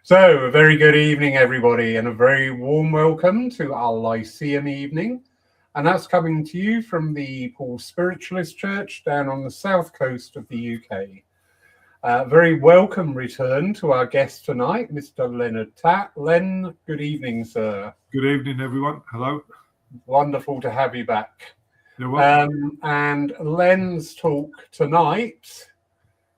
So, a very good evening, everybody, and a very warm welcome to our Lyceum Evening. And that's coming to you from the Paul Spiritualist Church down on the south coast of the UK. Very welcome return to our guest tonight, Mr. Leonard Tatt. Len, good evening, sir. Good evening, everyone. Hello. Wonderful to have you back. You're welcome. And Len's talk tonight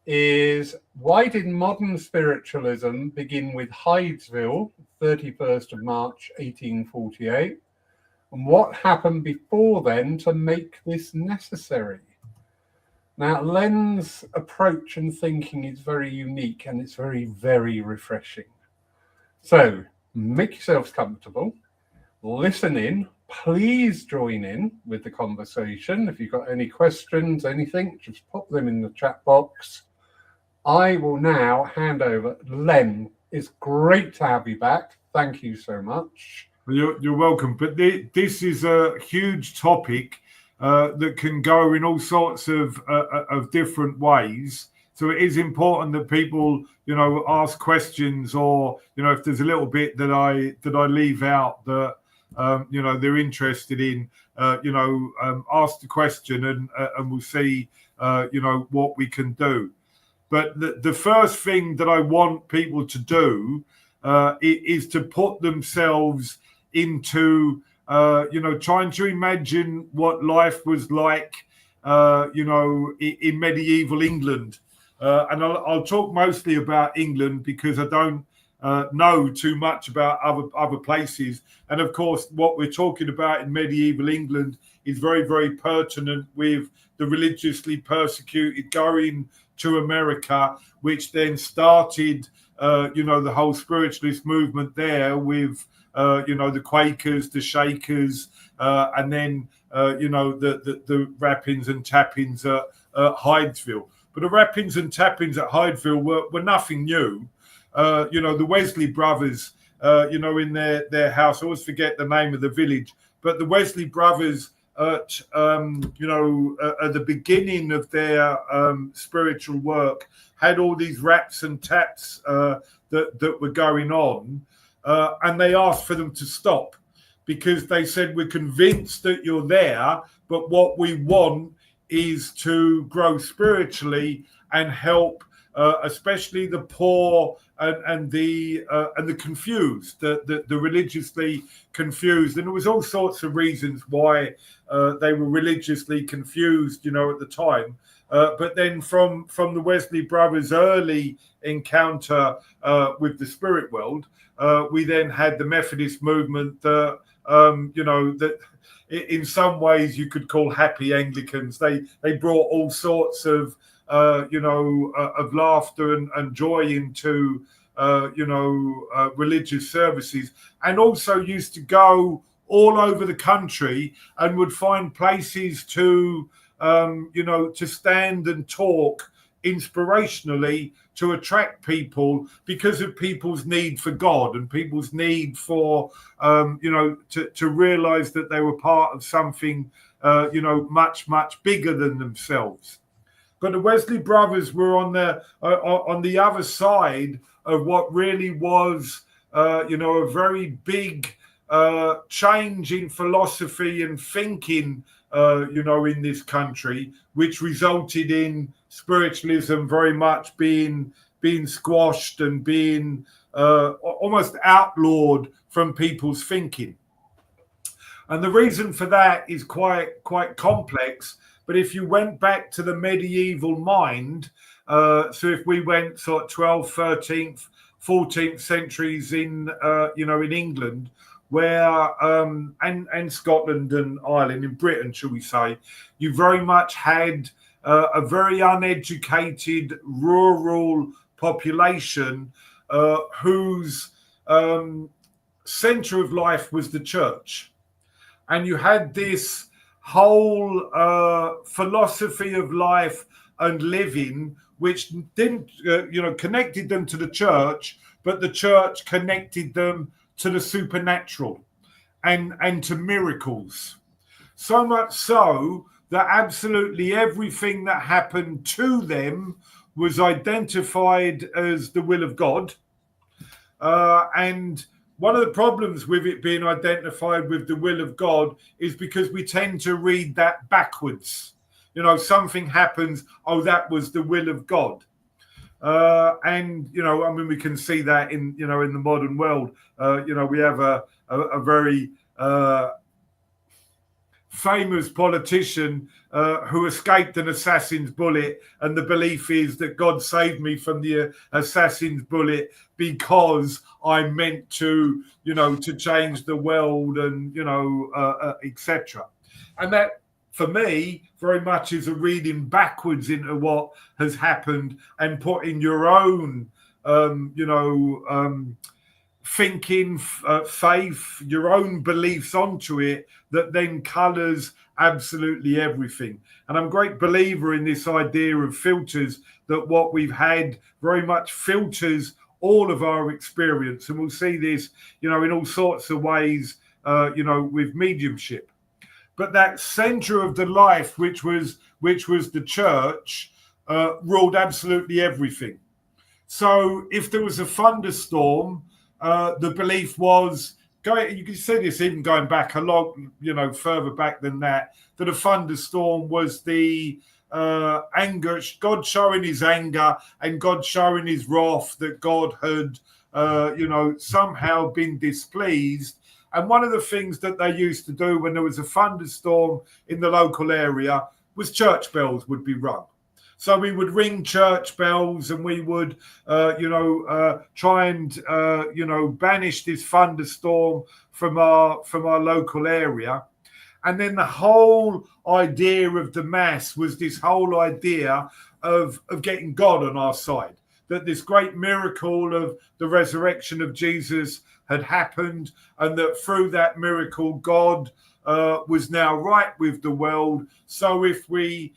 is why did modern spiritualism begin with Hydesville, 31st of March 1848, and what happened before then to make this necessary? Now, Len's approach and thinking is very unique and it's very, very refreshing. So make yourselves comfortable, listen in, please join in with the conversation. If you've got any questions, anything, just pop them in the chat box. I will now hand over. Len, it's great to have you back. Thank you so much. You're welcome. But this is a huge topic that can go in all sorts of different ways. So it is important that people, ask questions, or if there's a little bit that I leave out that they're interested in, ask the question and we'll see what we can do. But the first thing that I want people to do is to put themselves into, trying to imagine what life was like, in medieval England. And I'll talk mostly about England because I don't know too much about other places. And of course, what we're talking about in medieval England is very, very pertinent with the religiously persecuted going to America, which then started, the whole spiritualist movement there with, the Quakers, the Shakers, and then, the rappings and tappings at Hydesville. But the rappings and tappings at Hydesville were nothing new. The Wesley brothers, in their house, I always forget the name of the village, but the Wesley brothers at the beginning of their spiritual work had all these raps and taps that were going on, and they asked for them to stop because they said, we're convinced that you're there, but what we want is to grow spiritually and help especially the poor and the confused, the religiously confused. And there was all sorts of reasons why they were religiously confused, at the time. But then from the Wesley brothers' early encounter with the spirit world, we then had the Methodist movement that, that in some ways you could call happy Anglicans. They brought all sorts of of laughter and joy into, religious services, and also used to go all over the country and would find places to, to stand and talk inspirationally to attract people because of people's need for God and people's need for, to realize that they were part of something, much, much bigger than themselves. But the Wesley brothers were on the other side of what really was, a very big change in philosophy and thinking, in this country, which resulted in spiritualism very much being squashed and being almost outlawed from people's thinking. And the reason for that is quite complex. But if you went back to the medieval mind, so if we went sort of 12th, 13th, 14th centuries in England, where and Scotland and Ireland, in Britain, shall we say, you very much had a very uneducated rural population whose center of life was the church. And you had this whole philosophy of life and living, which didn't, connected them to the church, but the church connected them to the supernatural and to miracles. So much so that absolutely everything that happened to them was identified as the will of God. And one of the problems with it being identified with the will of God is because we tend to read that backwards. Something happens, oh, that was the will of God. And we can see that in the modern world. We have a very famous politician who escaped an assassin's bullet, and the belief is that God saved me from the assassin's bullet because I meant to change the world, and etc. And that, for me, very much is a reading backwards into what has happened and putting your own thinking, faith, your own beliefs onto it, that then colours absolutely everything. And I'm a great believer in this idea of filters, that what we've had very much filters all of our experience. And we'll see this, in all sorts of ways, with mediumship. But that centre of the life, which was the church, ruled absolutely everything. So if there was a thunderstorm, the belief was, you can see this even going back a lot, further back than that a thunderstorm was the anger, God showing his anger and God showing his wrath, that God had, somehow been displeased. And one of the things that they used to do when there was a thunderstorm in the local area was church bells would be rung. So we would ring church bells, and we would, try and, banish this thunderstorm from our local area. And then the whole idea of the Mass was this whole idea of getting God on our side, that this great miracle of the resurrection of Jesus had happened, and that through that miracle, God was now right with the world. So if we...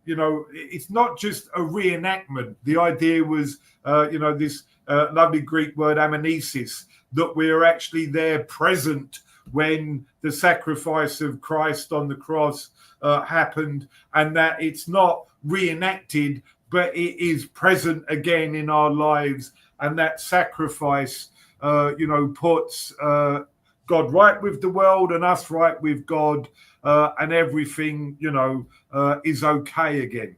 it's not just a reenactment. The idea was, this lovely Greek word amnesis, that we're actually there present when the sacrifice of Christ on the cross happened, and that it's not reenacted, but it is present again in our lives. And that sacrifice, puts God right with the world and us right with God, and everything, is okay again.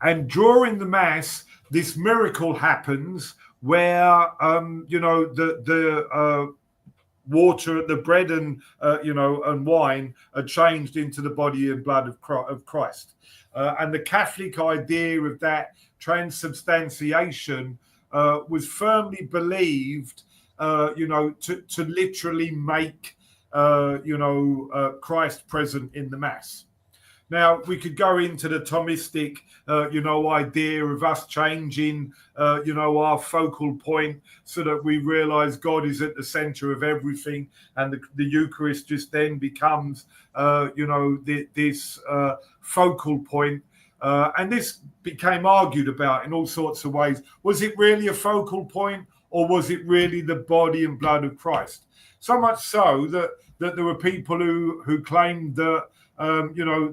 And during the Mass, this miracle happens where, the water, the bread and, and wine are changed into the body and blood of Christ. And the Catholic idea of that transubstantiation was firmly believed, to literally make, Christ present in the Mass. Now, we could go into the Thomistic, idea of us changing, our focal point, so that we realize God is at the center of everything, and the Eucharist just then becomes, this focal point. And this became argued about in all sorts of ways. Was it really a focal point, or was it really the body and blood of Christ? So much so that there were people who claimed that,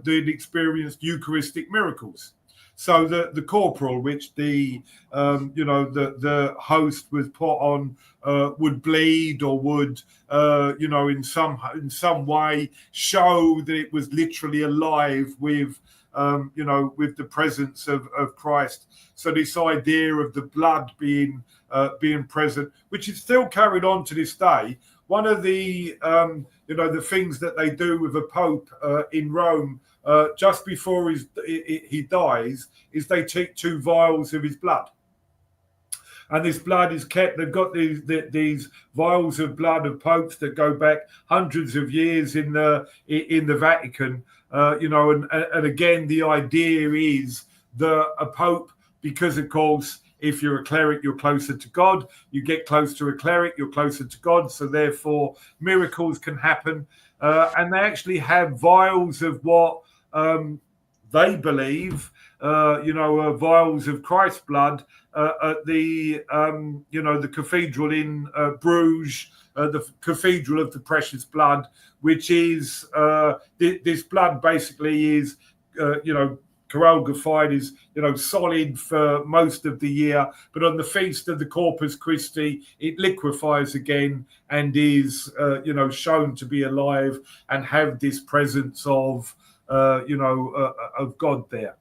they'd experienced Eucharistic miracles. So the corporal, which the host was put on, would bleed, or would, in some way show that it was literally alive with, with the presence of Christ. So this idea of the blood being present, which is still carried on to this day. One of the the things that they do with a pope in Rome just before he dies is they take 2 vials of his blood, and this blood is kept. They've got these vials of blood of popes that go back hundreds of years in the Vatican. And again, the idea is that a pope, because of course, if you're a cleric, you're closer to God. You get close to a cleric, you're closer to God. So therefore, miracles can happen. And they actually have vials of what they believe, vials of Christ's blood at the, the cathedral in Bruges, the Cathedral of the Precious Blood, which is this blood basically is, coralgified, is, solid for most of the year. But on the feast of the Corpus Christi, it liquefies again and is, shown to be alive and have this presence of God there.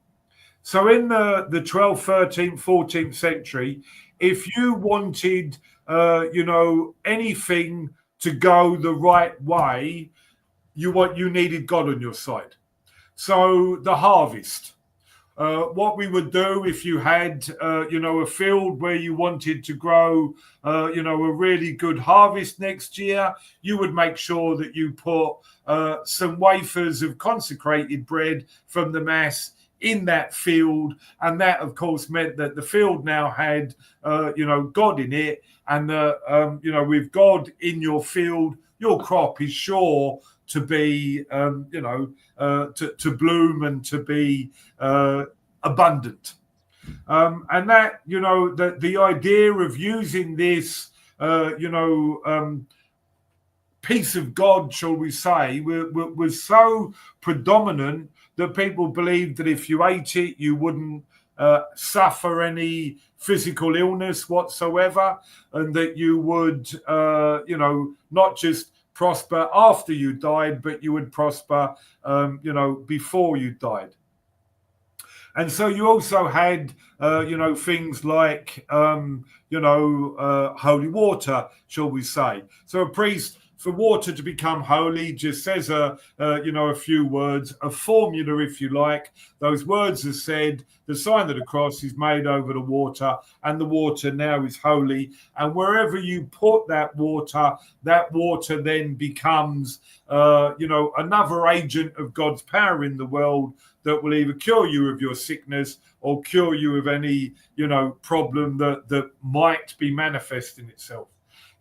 So in the 12th, 13th, 14th century, if you wanted, anything to go the right way, you needed God on your side. So the harvest, what we would do if you had, a field where you wanted to grow, a really good harvest next year, you would make sure that you put some wafers of consecrated bread from the Mass in that field. And that, of course, meant that the field now had, God in it. And, with God in your field, your crop is sure to be, to bloom and to be abundant. And that, the idea of using this, piece of God, shall we say, was so predominant that people believed that if you ate it, you wouldn't suffer any physical illness whatsoever, and that you would, not just prosper after you died, but you would prosper, before you died. And so you also had, things like, holy water, shall we say. So a priest, for water to become holy, just says a few words, a formula, if you like. Those words are said, the sign of the cross is made over the water, and the water now is holy. And wherever you put that water then becomes, another agent of God's power in the world that will either cure you of your sickness or cure you of any, problem that might be manifesting itself.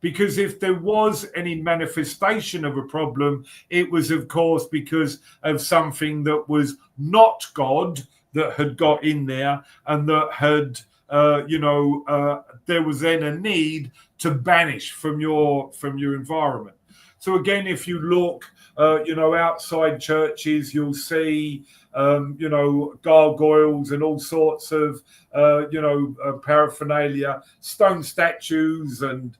Because if there was any manifestation of a problem, it was, of course, because of something that was not God that had got in there, and that had, there was then a need to banish from your environment. So again, if you look, outside churches, you'll see, gargoyles and all sorts of, paraphernalia, stone statues, and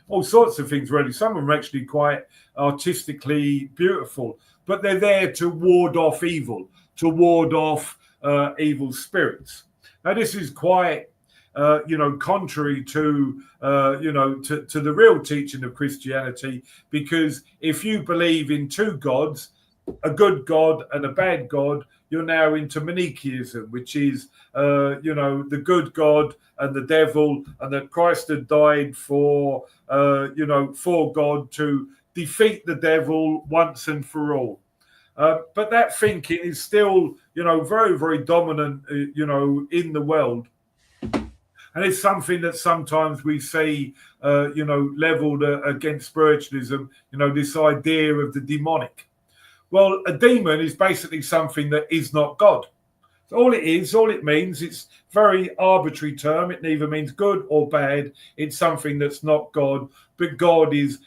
all sorts of things, really. Some of them are actually quite artistically beautiful, but they're there to ward off evil, to ward off evil spirits. Now, this is quite, contrary to, to the real teaching of Christianity, because if you believe in two gods, a good God and a bad God, you're now into Manichaeism, which is, the good God and the devil, and that Christ had died for, for God to defeat the devil once and for all. But that thinking is still, very, very dominant, in the world. And it's something that sometimes we see, leveled against spiritualism, this idea of the demonic. Well, a demon is basically something that is not God. So all it means, it's very arbitrary term. It neither means good or bad. It's something that's not God, but God is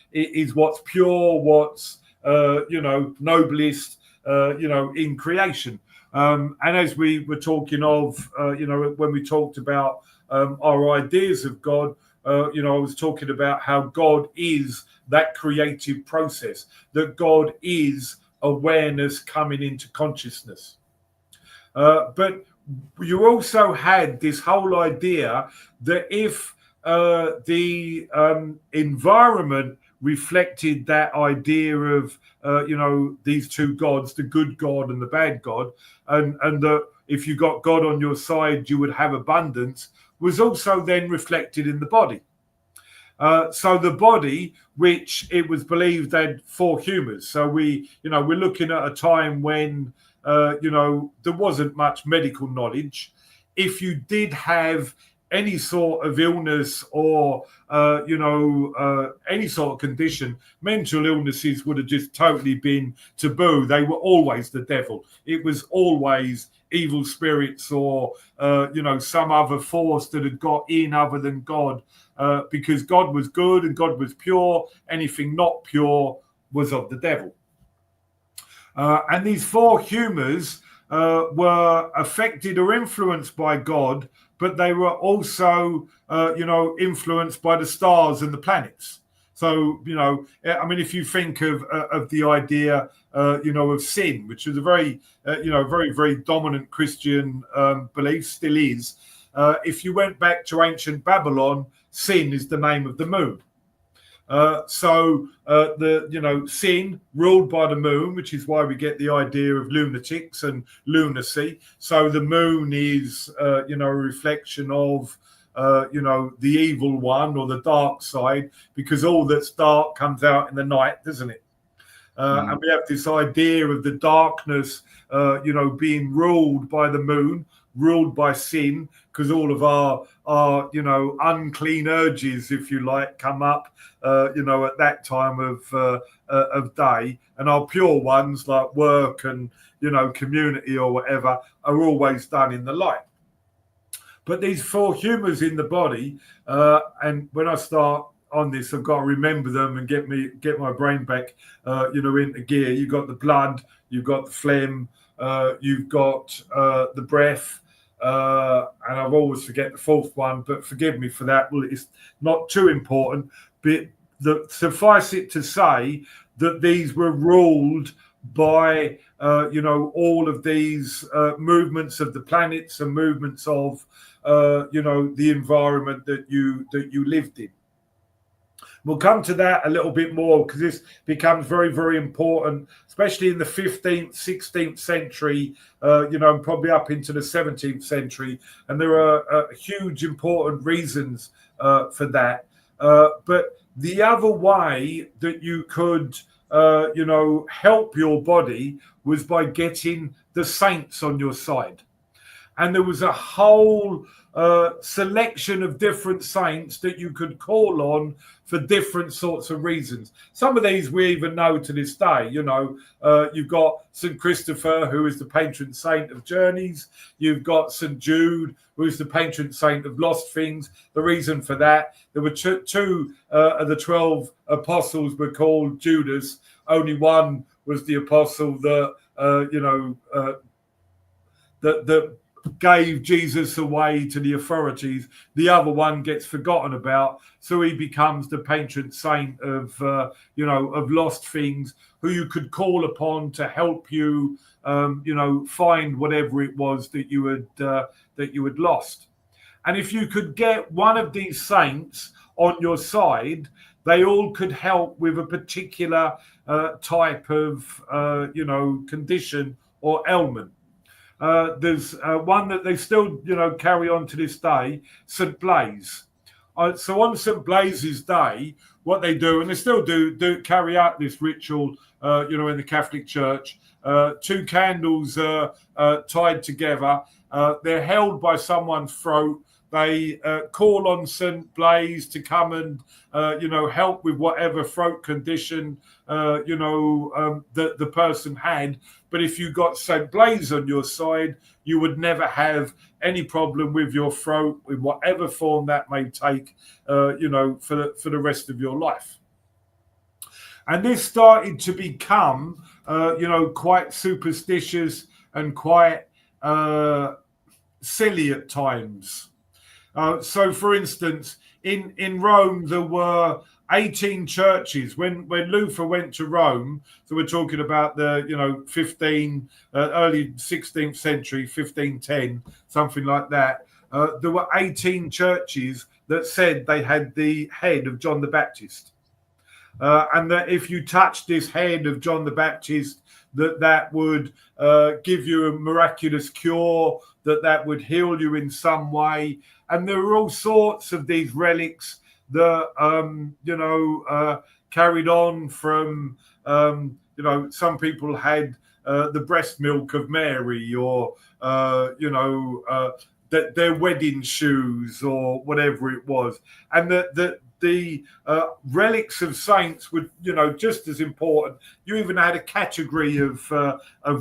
what's pure, what's, noblest, in creation. And as we were talking of, when we talked about our ideas of God, I was talking about how God is that creative process, that God is awareness coming into consciousness. But you also had this whole idea that if the environment reflected that idea of, these two gods, the good God and the bad God, and that if you got God on your side, you would have abundance, was also then reflected in the body. So the body, which it was believed had four humours. So we're looking at a time when, there wasn't much medical knowledge. If you did have any sort of illness or, any sort of condition, mental illnesses would have just totally been taboo. They were always the devil. It was always evil spirits or, some other force that had got in other than God. Because God was good and God was pure. Anything not pure was of the devil. And these four humours, were affected or influenced by God, but they were also, influenced by the stars and the planets. So, I mean, if you think of the idea, of sin, which is a very, very, very dominant Christian belief, still is. If you went back to ancient Babylon, sin is the name of the moon. Sin ruled by the moon, which is why we get the idea of lunatics and lunacy. So the moon is, a reflection of, the evil one or the dark side, because all that's dark comes out in the night, doesn't it? And we have this idea of the darkness, being ruled by the moon, ruled by sin, because all of our unclean urges, if you like, come up, at that time of day, and our pure ones like work and community or whatever are always done in the light. But these four humours in the body, and when I start on this, I've got to remember them and get my brain back, into gear. You've got the blood, you've got the phlegm, you've got the breath, and I've always forget the fourth one, but forgive me for that. Well, it's not too important, but suffice it to say that these were ruled by all of these movements of the planets and movements of the environment that you lived in. We'll come to that a little bit more, because this becomes very, very important, especially in the 15th, 16th century, probably up into the 17th century. And there are huge, important reasons for that. But the other way that you could, help your body was by getting the saints on your side. And there was a whole selection of different saints that you could call on for different sorts of reasons. Some of these we even know to this day. You've got St. Christopher, who is the patron saint of journeys. You've got St. Jude, who is the patron saint of lost things. The reason for that, there were two of the 12 apostles were called Judas. Only one was the apostle that that gave Jesus away to the authorities. The other one gets forgotten about, so he becomes the patron saint of of lost things, who you could call upon to help you find whatever it was that you had lost. And if you could get one of these saints on your side, they all could help with a particular type of condition or ailment. There's one that they still, carry on to this day, St. Blaise. So on St. Blaise's day, what they do, and they still do carry out this ritual, in the Catholic Church. 2 candles tied together. They're held by someone's throat. They call on St. Blaise to come and, help with whatever throat condition, that the person had. But if you got St. Blaise on your side, you would never have any problem with your throat, in whatever form that may take, for the rest of your life. And this started to become, quite superstitious and quite silly at times. So, for instance, in Rome, there were 18 churches. When Luther went to Rome, so we're talking about the early 16th century, 1510, something like that. There were 18 churches that said they had the head of John the Baptist, and that if you touched this head of John the Baptist, that would give you a miraculous cure, that would heal you in some way. And there were all sorts of these relics that carried on from some people had the breast milk of Mary, or their wedding shoes, or whatever it was. And the relics of saints were, just as important. You even had a category of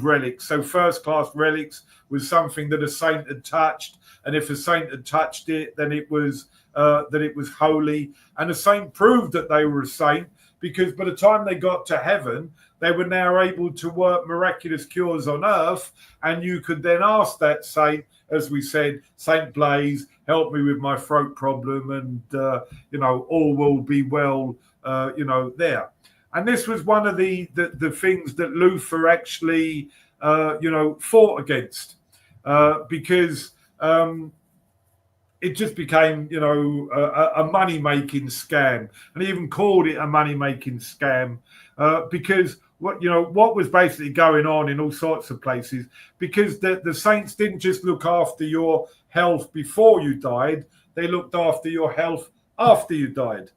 relics. So first class relics was something that a saint had touched, and if a saint had touched it, then it was holy. And a saint proved that they were a saint because by the time they got to heaven, they were now able to work miraculous cures on earth. And you could then ask that saint, as we said, Saint Blaise, help me with my throat problem, and all will be well, there. And this was one of the things that Luther actually fought against, because it just became, a money-making scam, and he even called it a money-making scam, because what was basically going on in all sorts of places, because the saints didn't just look after your health before you died; they looked after your health after you died,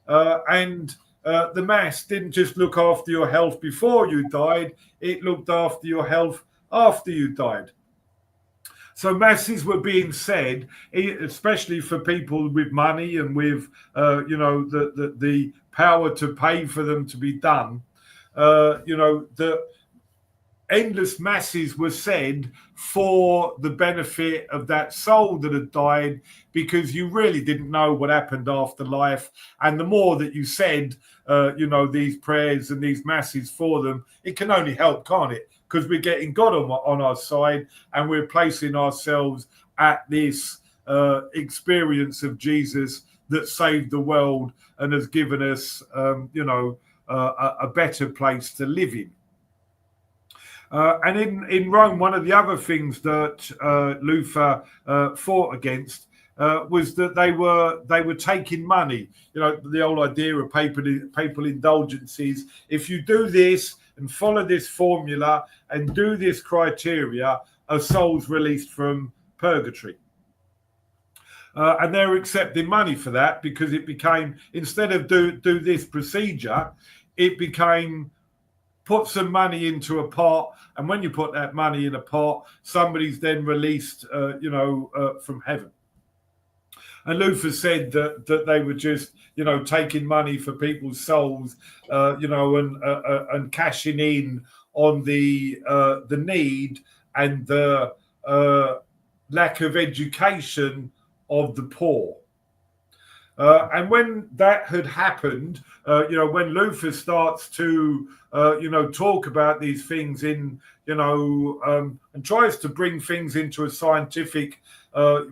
and the Mass didn't just look after your health before you died; it looked after your health after you died. So masses were being said, especially for people with money and with, the power to pay for them to be done. The endless masses were said for the benefit of that soul that had died, because you really didn't know what happened after life. And the more that you said, these prayers and these masses for them, it can only help, can't it? Because we're getting God on our side, and we're placing ourselves at this experience of Jesus that saved the world and has given us, a better place to live in. And in Rome, one of the other things that Luther fought against was that they were taking money. The old idea of papal indulgences. If you do this and follow this formula and do this criteria, a soul's released from purgatory. And they're accepting money for that, because it became, instead of do this procedure, it became put some money into a pot, and when you put that money in a pot, somebody's then released, from heaven. And Luther said that they were just, taking money for people's souls, and cashing in on the need and the lack of education of the poor. And when that had happened, when Luther starts to, talk about these things in, and tries to bring things into a scientific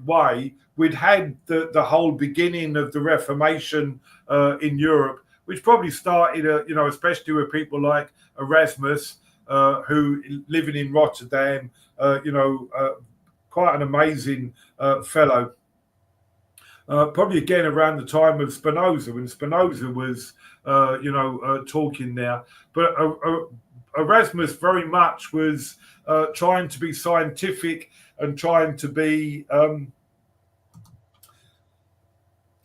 way, we'd had the whole beginning of the Reformation in Europe, which probably started, especially with people like Erasmus, who living in Rotterdam, quite an amazing fellow. Probably again around the time of Spinoza, when Spinoza was, talking there. But Erasmus very much was trying to be scientific and trying to be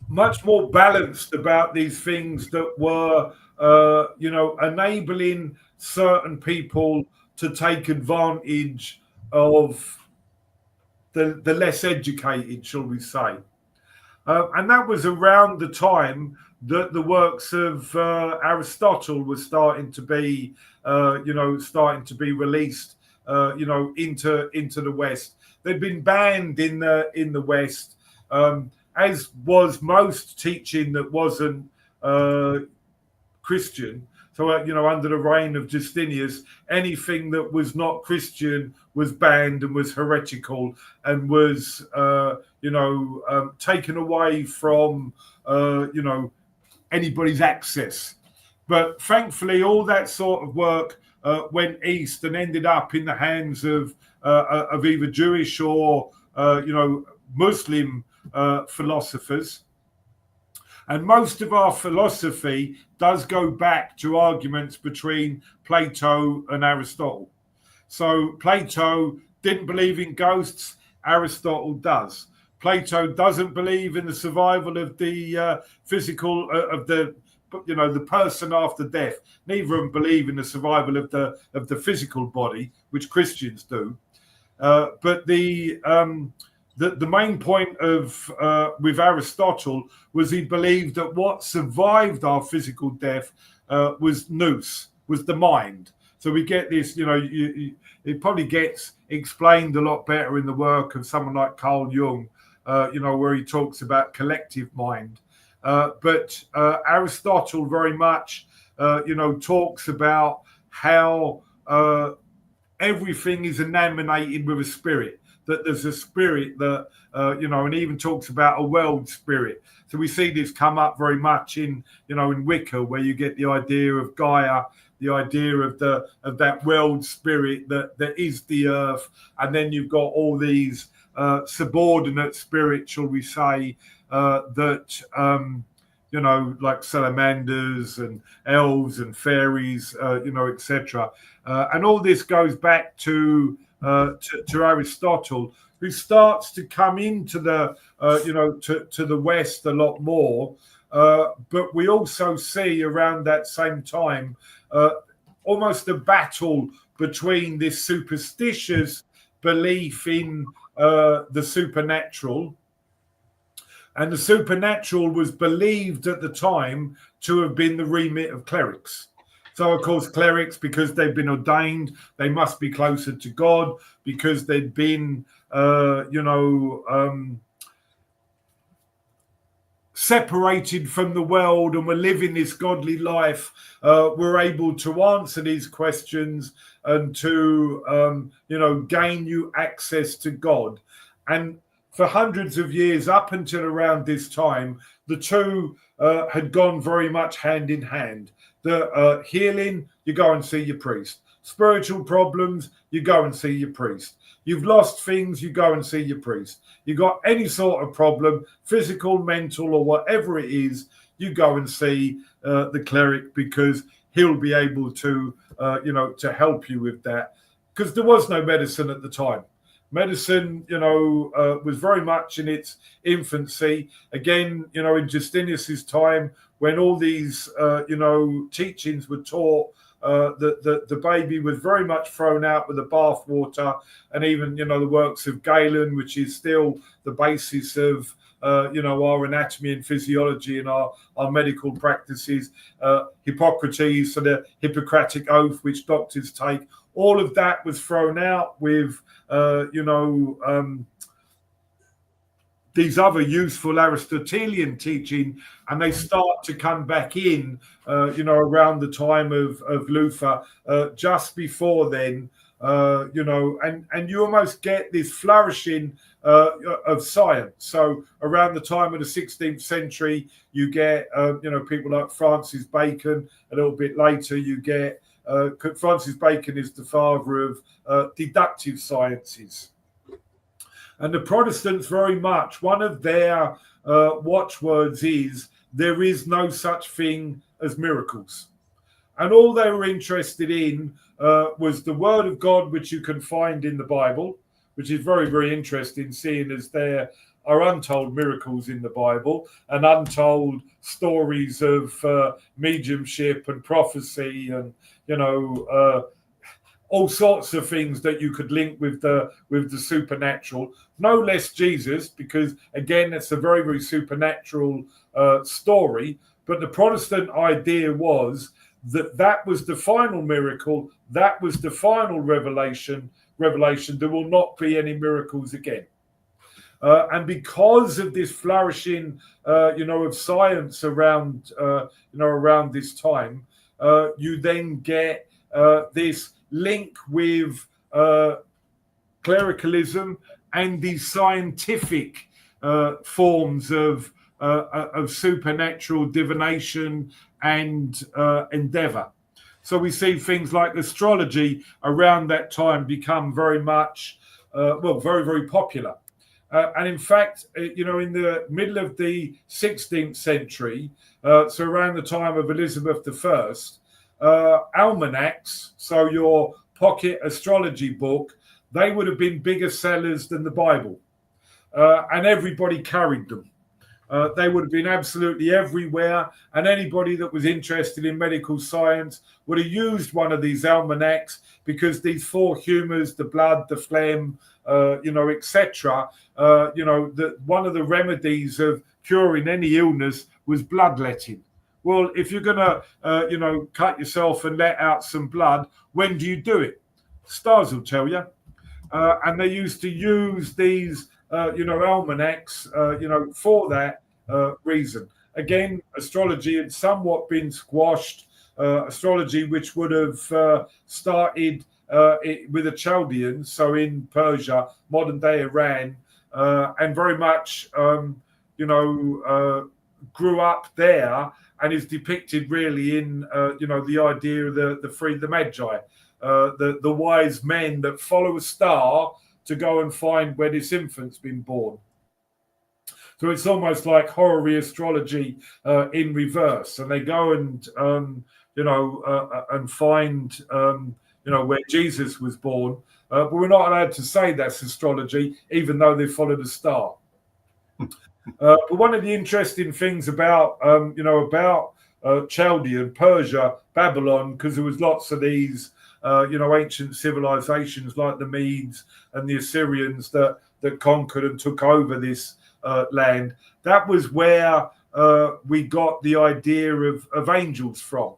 much more balanced about these things that were, enabling certain people to take advantage of the less educated, shall we say. And that was around the time that the works of Aristotle were starting to be released, into the West. They'd been banned in the West, as was most teaching that wasn't Christian. So, under the reign of Justinius, anything that was not Christian was banned and was heretical and was, taken away from, anybody's access. But thankfully, all that sort of work went east and ended up in the hands of either Jewish or, Muslim philosophers. And most of our philosophy does go back to arguments between Plato and Aristotle. So Plato didn't believe in ghosts, Aristotle does. Plato doesn't believe in the survival of the physical, of the person after death. Neither of them believe in the survival of the physical body, which Christians do. But the main point of with Aristotle was he believed that what survived our physical death was nous, was the mind. So we get this, it probably gets explained a lot better in the work of someone like Carl Jung, where he talks about collective mind. But Aristotle very much, talks about how everything is emanated with a spirit, that there's a spirit that, and even talks about a world spirit. So we see this come up very much in Wicca, where you get the idea of Gaia, the idea of that world spirit that is the earth. And then you've got all these subordinate spirits, shall we say, that, like salamanders and elves and fairies, etc. And all this goes back to Aristotle, who starts to come into the, to the West a lot more. But we also see around that same time almost a battle between this superstitious belief in the supernatural. And the supernatural was believed at the time to have been the remit of clerics. So, of course, clerics, because they've been ordained, they must be closer to God, because they'd been, separated from the world and were living this godly life, were able to answer these questions and to, gain you access to God. And for hundreds of years, up until around this time, the two had gone very much hand in hand. The healing, you go and see your priest. Spiritual problems, you go and see your priest. You've lost things, you go and see your priest. You got any sort of problem, physical, mental, or whatever it is, you go and see the cleric, because he'll be able to, to help you with that. Because there was no medicine at the time. Medicine, was very much in its infancy. Again, in Justinian's time, when all these, teachings were taught, the baby was very much thrown out with the bathwater, and even, the works of Galen, which is still the basis of, our anatomy and physiology and our medical practices, Hippocrates, so the Hippocratic oath, which doctors take. All of that was thrown out with, these other useful Aristotelian teaching, and they start to come back in, around the time of Luther, just before then, and you almost get this flourishing of science. So around the time of the 16th century, you get, people like Francis Bacon. A little bit later, you get Francis Bacon is the father of deductive sciences. And the Protestants very much, one of their watchwords is, there is no such thing as miracles. And all they were interested in was the word of God, which you can find in the Bible, which is very, very interesting, seeing as there are untold miracles in the Bible and untold stories of mediumship and prophecy and, all sorts of things that you could link with the supernatural. No less Jesus, because again, it's a very, very supernatural story. But the Protestant idea was that was the final miracle, that was the final revelation. There will not be any miracles again. And because of this flourishing, of science around, around this time, you then get this link with clericalism and the scientific forms of supernatural divination and endeavor. So we see things like astrology around that time become very much, very, very popular. And in fact, in the middle of the 16th century, so around the time of Elizabeth I, almanacs, so your pocket astrology book, they would have been bigger sellers than the Bible. And everybody carried them. They would have been absolutely everywhere, and anybody that was interested in medical science would have used one of these almanacs, because these four humours, the blood, the phlegm, etc. One of the remedies of curing any illness was bloodletting. Well, if you're going to, cut yourself and let out some blood, when do you do it? Stars will tell you. And they used to use these, almanacs, for that reason. again, astrology had somewhat been squashed. Astrology, which would have started with the Chaldeans, so in Persia, modern day Iran, and very much, grew up there, and is depicted really in, the idea of the Magi, the wise men that follow a star to go and find where this infant's been born. So it's almost like horror astrology in reverse, and they go and and find where Jesus was born. But we're not allowed to say that's astrology, even though they followed a star. But one of the interesting things about Chaldea, Persia, Babylon, because there was lots of these ancient civilizations like the Medes and the Assyrians that conquered and took over this land. That was where we got the idea of angels from.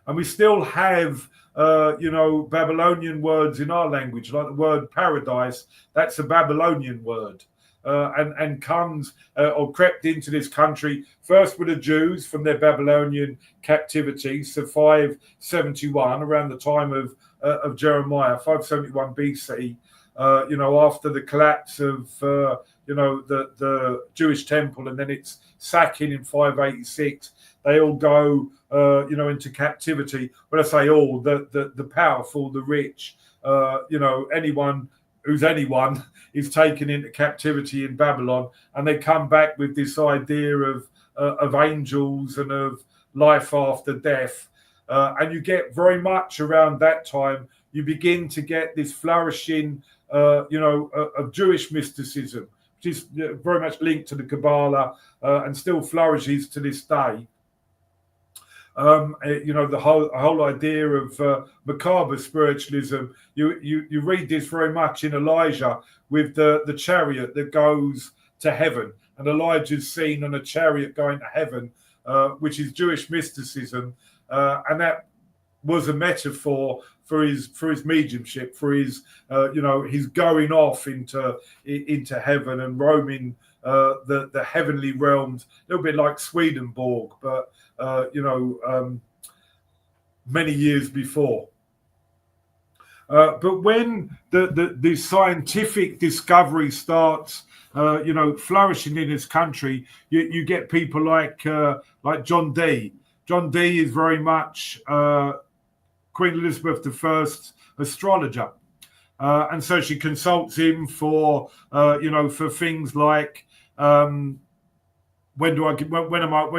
And we still have, Babylonian words in our language, like the word paradise. That's a Babylonian word, and comes or crept into this country first with the Jews from their Babylonian captivity, so 571, around the time of Jeremiah, 571 BC. After the collapse of the Jewish temple, and then its sacking in 586, they all go into captivity. When I say all, the powerful, the rich, anyone who's anyone is taken into captivity in Babylon, and they come back with this idea of angels and of life after death. And you get very much around that time, you begin to get this flourishing of Jewish mysticism, which is very much linked to the Kabbalah and still flourishes to this day. The whole idea of macabre spiritualism. You read this very much in Elijah with the chariot that goes to heaven, and Elijah's seen on a chariot going to heaven, which is Jewish mysticism, and that was a metaphor for his mediumship, for his his going off into heaven and roaming the heavenly realms, a little bit like Swedenborg, but many years before. But when the scientific discovery starts, flourishing in this country, you get people like John Dee. John Dee is very much Queen Elizabeth I's astrologer, and so she consults him for things like when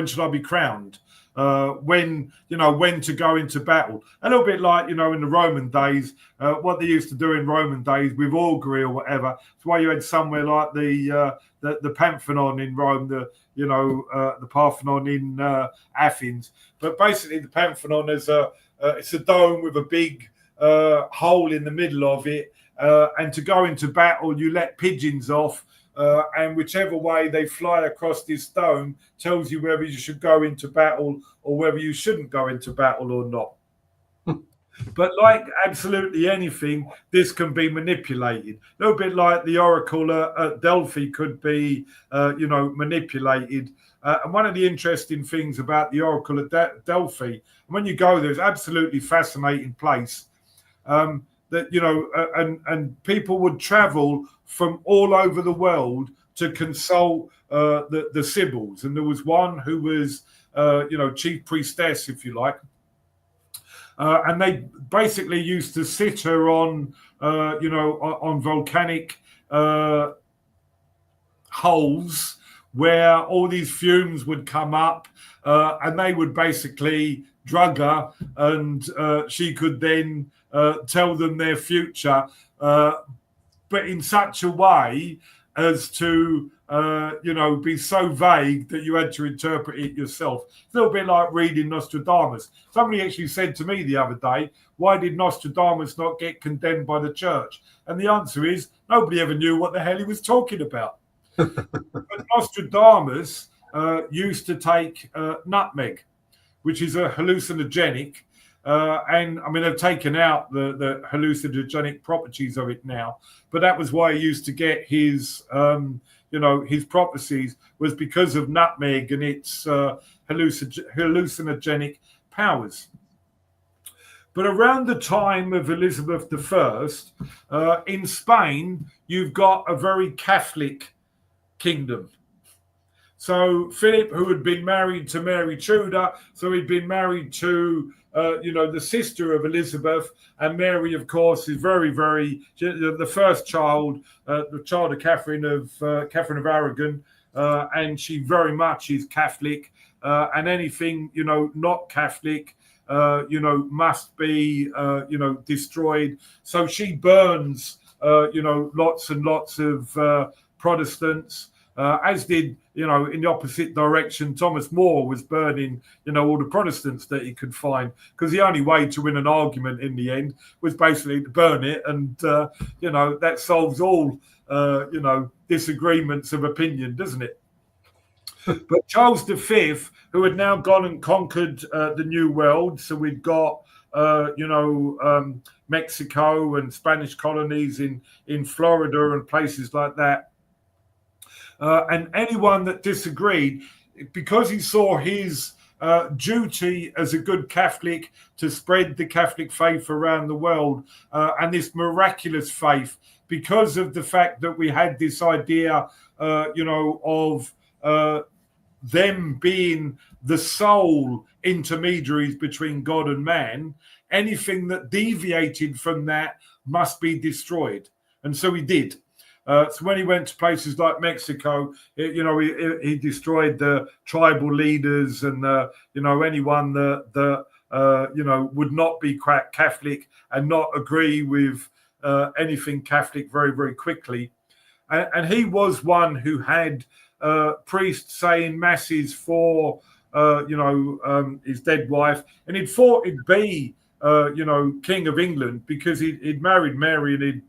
should I be crowned? When to go into battle. A little bit like, in the Roman days, what they used to do in Roman days with augury or whatever. That's why you had somewhere like the Pantheon in Rome, the Parthenon in Athens. But basically the Pantheon is it's a dome with a big hole in the middle of it. And to go into battle, you let pigeons off. And whichever way they fly across this dome tells you whether you should go into battle or whether you shouldn't go into battle or not. But like absolutely anything, this can be manipulated. A little bit like the oracle at Delphi could be, manipulated. And one of the interesting things about the oracle at Delphi, when you go there, it's absolutely fascinating place. And people would travel from all over the world to consult the Sibyls. And there was one who was, chief priestess, if you like. And they basically used to sit her on volcanic holes where all these fumes would come up, and they would basically drug her, and she could then tell them their future, but in such a way as to be so vague that you had to interpret it yourself. It's a little bit like reading Nostradamus. Somebody actually said to me the other day, why did Nostradamus not get condemned by the church? And the answer is, nobody ever knew what the hell he was talking about. But Nostradamus used to take nutmeg, which is a hallucinogenic. And I mean, they've taken out the hallucinogenic properties of it now, but that was why he used to get his, his prophecies was because of nutmeg and its hallucinogenic powers. But around the time of Elizabeth I, in Spain, you've got a very Catholic kingdom. So Philip, who had been married to Mary Tudor, so he'd been married to, the sister of Elizabeth, and Mary, of course, is the first child, the child of Catherine of Aragon, and she very much is Catholic, and anything, not Catholic, must be, destroyed. So she burns, lots and lots of Protestants. As did, in the opposite direction, Thomas More was burning, all the Protestants that he could find, because the only way to win an argument in the end was basically to burn it. And, that solves all, disagreements of opinion, doesn't it? But Charles V, who had now gone and conquered the New World, so we've got, Mexico and Spanish colonies in Florida and places like that. And anyone that disagreed, because he saw his duty as a good Catholic to spread the Catholic faith around the world, and this miraculous faith, because of the fact that we had this idea, of them being the sole intermediaries between God and man, anything that deviated from that must be destroyed. And so he did. So when he went to places like Mexico, he destroyed the tribal leaders and anyone that would not be Catholic and not agree with anything Catholic very, very quickly. And he was one who had priests saying masses for his dead wife, and he'd thought he'd be King of England because he'd married Mary, and he'd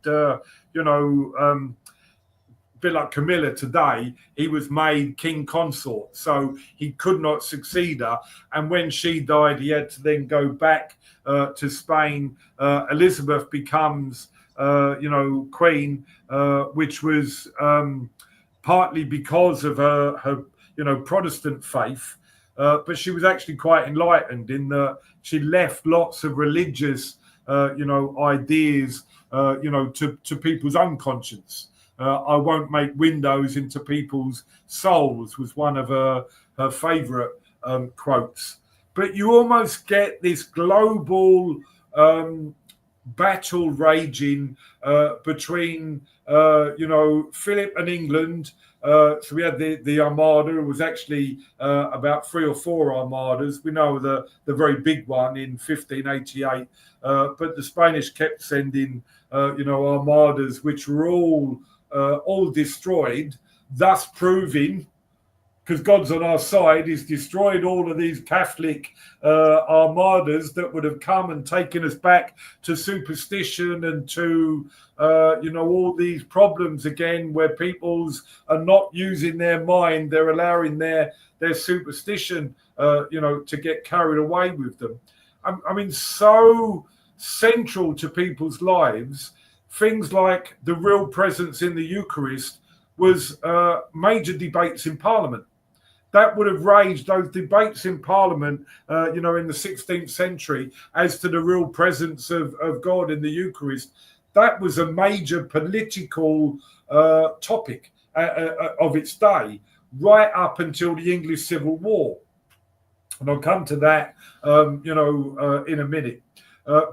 a bit like Camilla today, he was made king consort, so he could not succeed her. And when she died, he had to then go back to Spain. Elizabeth becomes, queen, which was partly because of her Protestant faith, but she was actually quite enlightened in that she left lots of religious, ideas, to people's unconscious. I won't make windows into people's souls was one of her favourite quotes. But you almost get this global battle raging between, Philip and England. So we had the Armada. It was actually about 3 or 4 armadas. We know the very big one in 1588. But the Spanish kept sending, armadas, which were all destroyed, thus proving, because God's on our side, he's destroyed all of these Catholic armadas that would have come and taken us back to superstition and to, all these problems again, where peoples are not using their mind, they're allowing their superstition, to get carried away with them. I mean, so central to people's lives. Things like the real presence in the Eucharist was major debates in Parliament. That would have raised those debates in Parliament, in the 16th century as to the real presence of God in the Eucharist. That was a major political topic of its day, right up until the English Civil War. And I'll come to that, in a minute.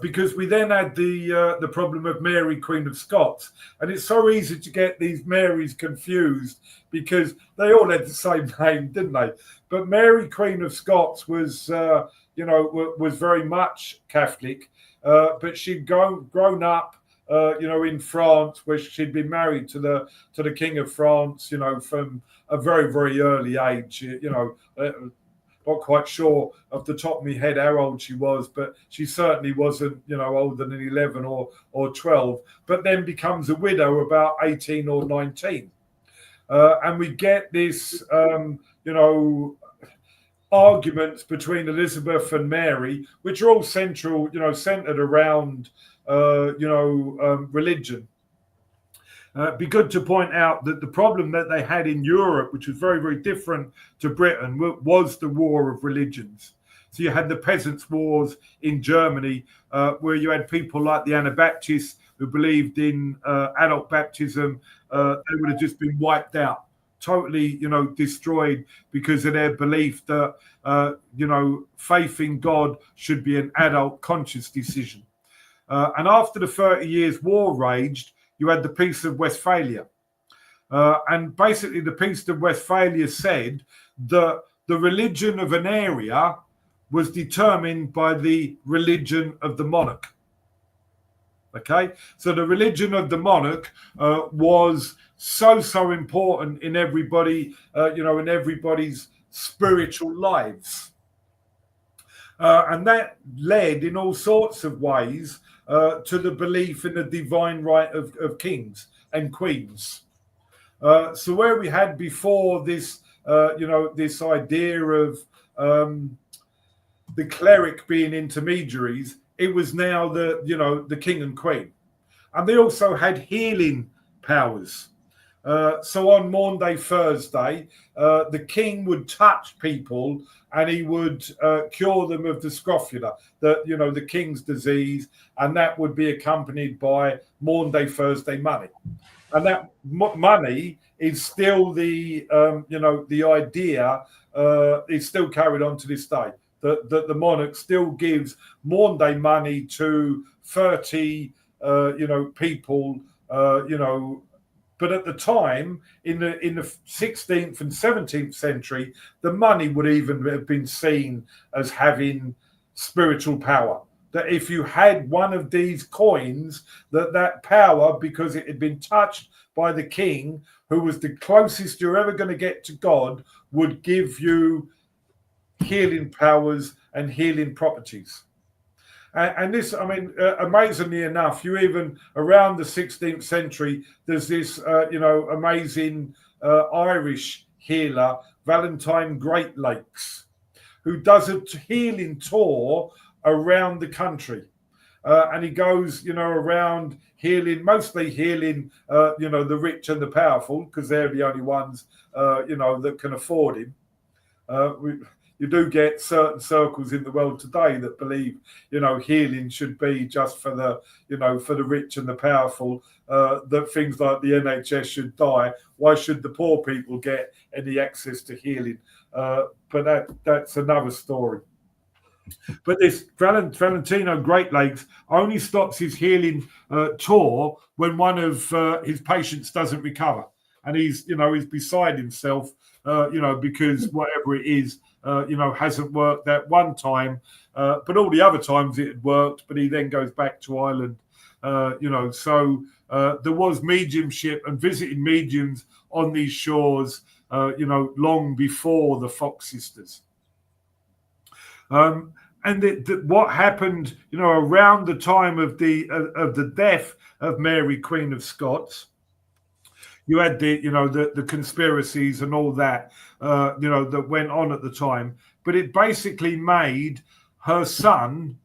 Because we then had the problem of Mary, Queen of Scots. And it's so easy to get these Marys confused because they all had the same name, didn't they? But Mary, Queen of Scots was, was very much Catholic. But she'd grown up, in France, where she'd been married to the King of France, from a very, very early age, Not quite sure off the top of my head how old she was, but she certainly wasn't, older than 11 or 12, but then becomes a widow about 18 or 19. And we get this, arguments between Elizabeth and Mary, which are all centered around, religion. It'd be good to point out that the problem that they had in Europe, which was very, very different to Britain, was the war of religions. So you had the peasants' wars in Germany, where you had people like the Anabaptists who believed in adult baptism. They would have just been wiped out, totally, destroyed because of their belief that, faith in God should be an adult conscious decision. And after the 30 Years' War raged, you had the Peace of Westphalia. And basically the Peace of Westphalia said that the religion of an area was determined by the religion of the monarch. Okay, so the religion of the monarch was so important in everybody, in everybody's spiritual lives. And that led in all sorts of ways to the belief in the divine right of kings and queens. So where we had before this, this idea of the cleric being intermediaries, it was now the king and queen. And they also had healing powers. So on Maundy Thursday, the king would touch people and he would cure them of the scrofula, the king's disease, and that would be accompanied by Maundy Thursday money. And that money is still the idea is still carried on to this day. That the monarch still gives Maundy money to 30, people, But at the time, in the 16th and 17th century, the money would even have been seen as having spiritual power. That if you had one of these coins, that power, because it had been touched by the king, who was the closest you're ever going to get to God, would give you healing powers and healing properties. And this, amazingly enough, you even around the 16th century, there's this, amazing Irish healer, Valentine Greatlakes, who does a healing tour around the country. And he goes, around mostly healing, the rich and the powerful, because they're the only ones, that can afford him. You do get certain circles in the world today that believe, healing should be just for the, for the rich and the powerful, that things like the NHS should die. Why should the poor people get any access to healing? But that's another story. But this Valentino Greatlakes only stops his healing tour when one of his patients doesn't recover. And he's beside himself, because whatever it is, hasn't worked that one time, but all the other times it had worked, but he then goes back to Ireland, so there was mediumship and visiting mediums on these shores, long before the Fox sisters. And what happened, around the time of the death of Mary, Queen of Scots, you had the conspiracies and all that, that went on at the time. But it basically made her son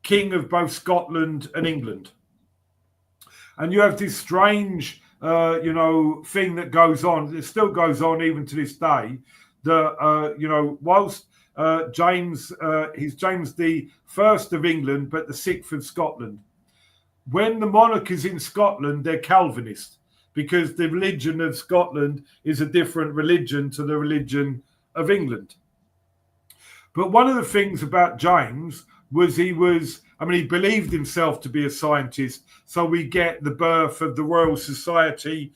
king of both Scotland and England. And you have this strange, thing that goes on. It still goes on even to this day. That whilst he's James the First of England, but the Sixth of Scotland. When the monarch is in Scotland, they're Calvinist, because the religion of Scotland is a different religion to the religion of England. But one of the things about James was he believed himself to be a scientist. So we get the birth of the Royal Society,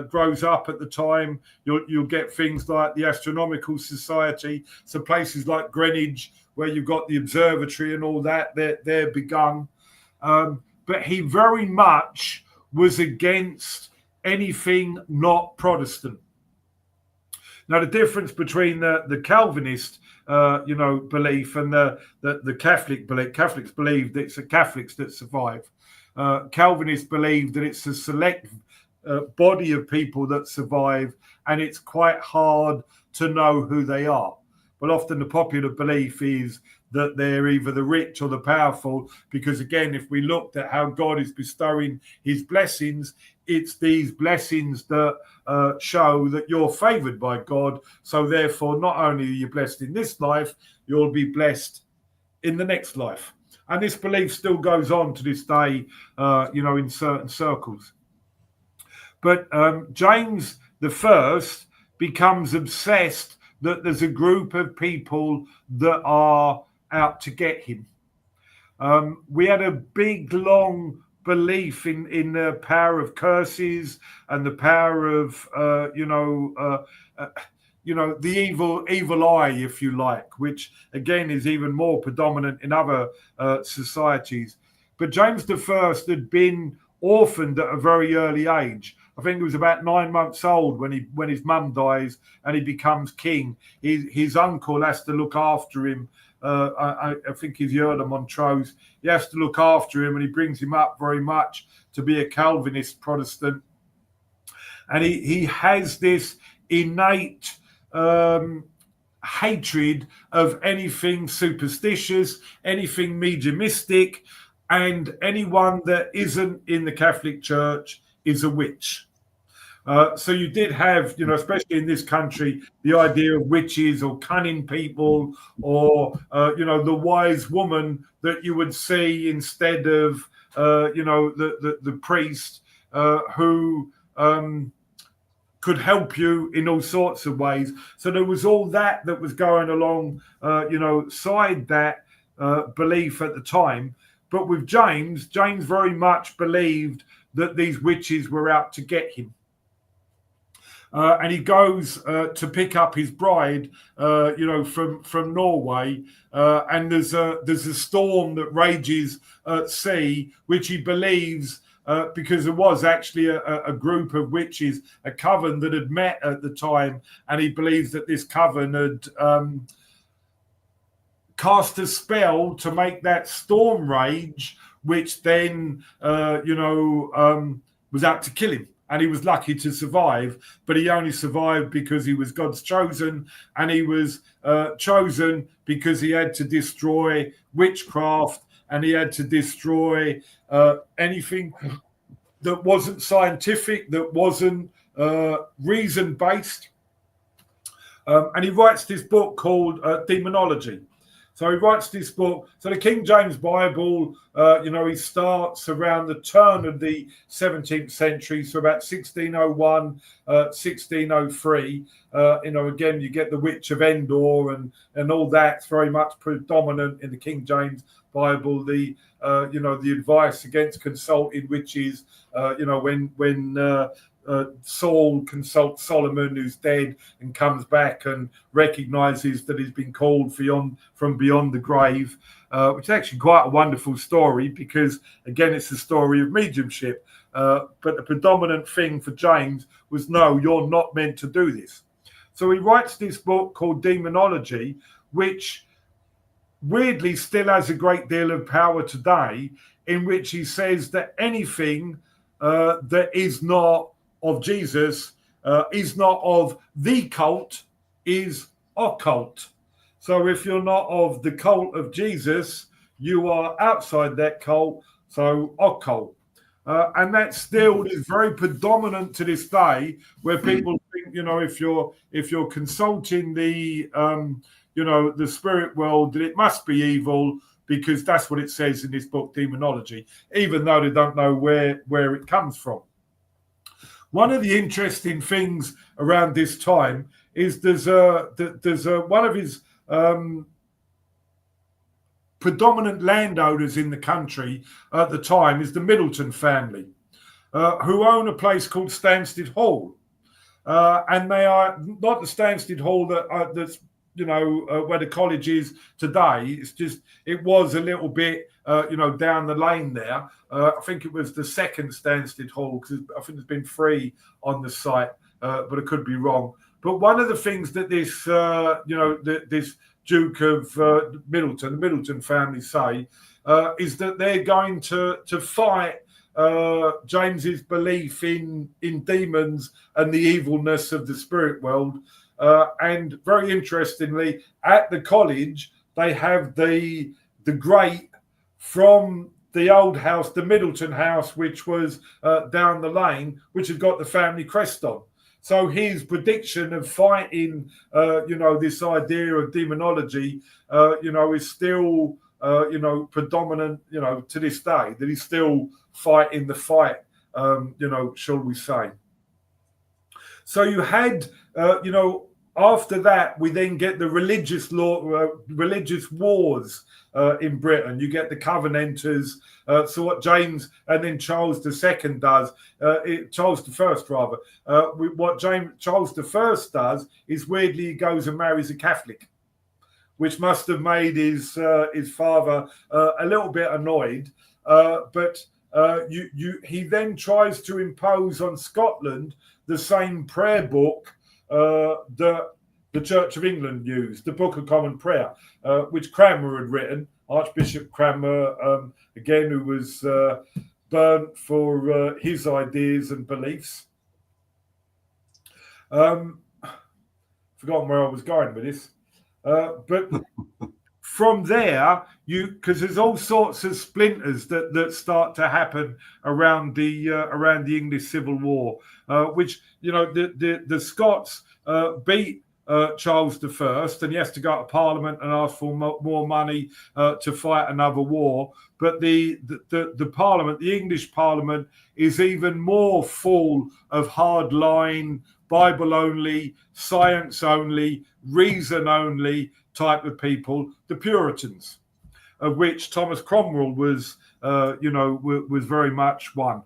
grows up at the time. You'll get things like the Astronomical Society. So places like Greenwich, where you've got the observatory and all that, they're begun. But he very much was against anything not Protestant. Now, the difference between the Calvinist, belief and the Catholic belief, Catholics believe that it's the Catholics that survive. Calvinists believe that it's a select body of people that survive, and it's quite hard to know who they are. But often the popular belief is that they're either the rich or the powerful, because again, if we looked at how God is bestowing his blessings, it's these blessings that show that you're favored by God. So therefore, not only are you blessed in this life, you'll be blessed in the next life. And this belief still goes on to this day, in certain circles. But James the First becomes obsessed that there's a group of people that are out to get him. We had a big, long belief in the power of curses and the power of, the evil eye, if you like, which again is even more predominant in other societies. But James the First had been orphaned at a very early age. I think he was about 9 months old when his mum dies and he becomes king. His uncle has to look after him. I think he's the Earl of Montrose. He has to look after him, and he brings him up very much to be a Calvinist Protestant. And he has this innate hatred of anything superstitious, anything mediumistic, and anyone that isn't in the Catholic Church is a witch. So you did have, especially in this country, the idea of witches or cunning people or, the wise woman that you would see instead of, the priest who could help you in all sorts of ways. So there was all that was going along, side that belief at the time. But with James very much believed that these witches were out to get him. And he goes to pick up his bride, from Norway, and there's a storm that rages at sea, which he believes, because there was actually a group of witches, a coven that had met at the time, and he believes that this coven had cast a spell to make that storm rage, which then, was out to kill him. And he was lucky to survive, but he only survived because he was God's chosen, and he was chosen because he had to destroy witchcraft, and he had to destroy anything that wasn't scientific, that wasn't reason-based. And he writes this book called Demonology. So he writes this book. So the King James Bible, he starts around the turn of the 17th century, so about 1601, 1603. Again, you get the Witch of Endor and all that's very much predominant in the King James Bible. The advice against consulting witches, when Saul consults Solomon, who's dead, and comes back and recognizes that he's been called from beyond the grave, which is actually quite a wonderful story because, again, it's a story of mediumship. But the predominant thing for James was, no, you're not meant to do this. So he writes this book called Demonology, which weirdly still has a great deal of power today, in which he says that anything that is not of Jesus, is not of the cult, is occult. So if you're not of the cult of Jesus, you are outside that cult, so occult. And that still is very predominant to this day, where people think, if you're consulting the the spirit world, that it must be evil because that's what it says in this book, Demonology, even though they don't know where it comes from. One of the interesting things around this time is there's one of his predominant landowners in the country at the time is the Middleton family, who own a place called Stansted Hall, and they are not the Stansted Hall that's where the college is today. It's just, it was a little bit, down the lane there. I think it was the second Stansted Hall, because I think there's been 3 on the site, but I could be wrong. But one of the things that this, this Duke of Middleton, the Middleton family say, is that they're going to fight James's belief in demons and the evilness of the spirit world. And very interestingly, at the college, they have the grate from the old house, the Middleton house, which was down the lane, which had got the family crest on. So his prediction of fighting, this idea of demonology, is still, predominant, to this day, that he's still fighting the fight, shall we say. So you had, after that, we then get the religious wars in Britain. You get the Covenanters. So what James and then Charles II does, Charles I rather, what Charles I does is weirdly he goes and marries a Catholic, which must have made his father a little bit annoyed. But he then tries to impose on Scotland the same prayer book that the Church of England used, the Book of Common Prayer, which Cranmer had written, Archbishop Cranmer, again, who was burnt for his ideas and beliefs. Forgotten where I was going with this. But from there, because there's all sorts of splinters that start to happen around the English Civil War, which the Scots beat Charles I, and he has to go to Parliament and ask for more money to fight another war. But the Parliament, the English Parliament, is even more full of hardline, Bible only, science only, reason only type of people, the Puritans, of which Thomas Cromwell was very much one.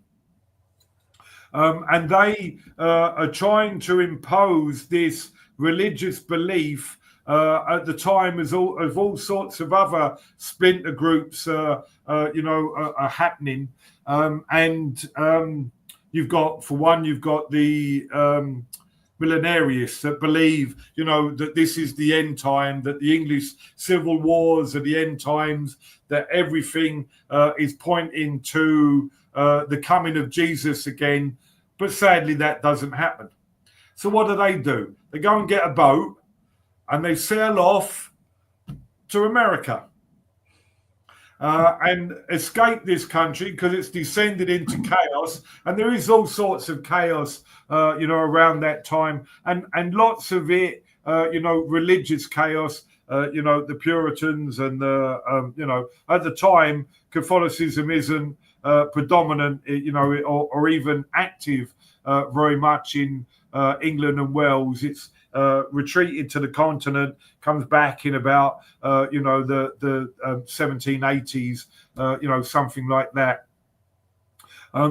And they are trying to impose this religious belief at the time as all sorts of other splinter groups are happening. You've got the millenarists that believe, that this is the end time, that the English civil wars are the end times, that everything is pointing to the coming of Jesus again. But sadly, that doesn't happen. So what do? They go and get a boat and they sail off to America and escape this country because it's descended into chaos. And there is all sorts of chaos, around that time, and lots of it, religious chaos. The Puritans and at the time, Catholicism isn't predominant, or even active very much in England and Wales. It's retreated to the continent, comes back in about the 1780s, something like that.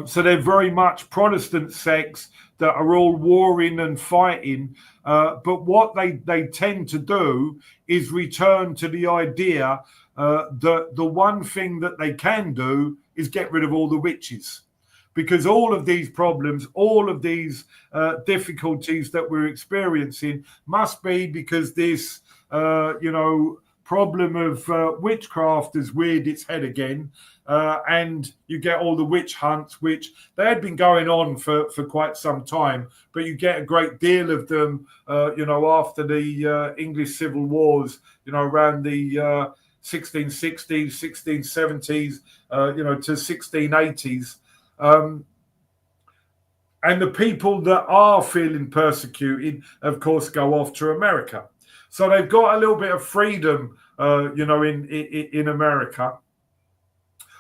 So they're very much Protestant sects that are all warring and fighting. But what they tend to do is return to the idea that the one thing that they can do is get rid of all the witches. Because all of these problems, all of these difficulties that we're experiencing must be because this, problem of witchcraft has reared its head again. And you get all the witch hunts, which they had been going on for quite some time, but you get a great deal of them, after the English Civil Wars, around the 1660s, 1670s, to 1680s. And the people that are feeling persecuted, of course, go off to America. So they've got a little bit of freedom, in America.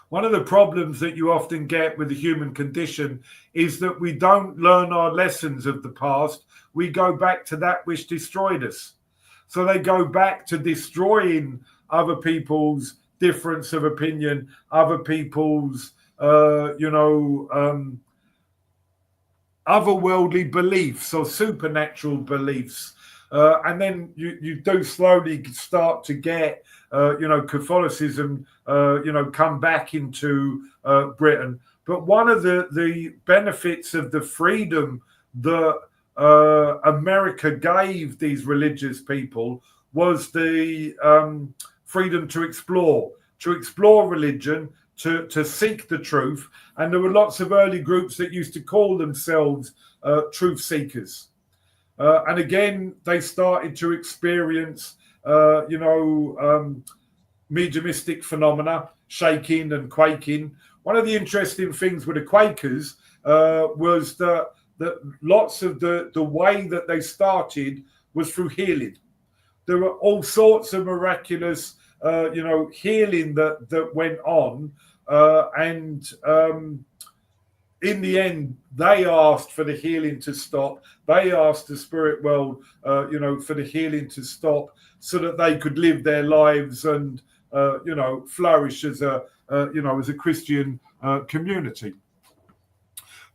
One of the problems that you often get with the human condition is that we don't learn our lessons of the past. We go back to that which destroyed us. So they go back to destroying other people's difference of opinion, other people's, otherworldly beliefs or supernatural beliefs. And then you do slowly start to get, Catholicism, come back into Britain. But one of the benefits of the freedom that America gave these religious people was the freedom to explore religion, to seek the truth. And there were lots of early groups that used to call themselves truth seekers. And again, they started to experience, mediumistic phenomena. shaking and quaking. One of the interesting things with the Quakers was that lots of the way that they started was through healing. There were all sorts of miraculous, healing that went on, and in the end, they asked for the healing to stop. They asked the spirit world, for the healing to stop, so that they could live their lives and, flourish as a Christian community.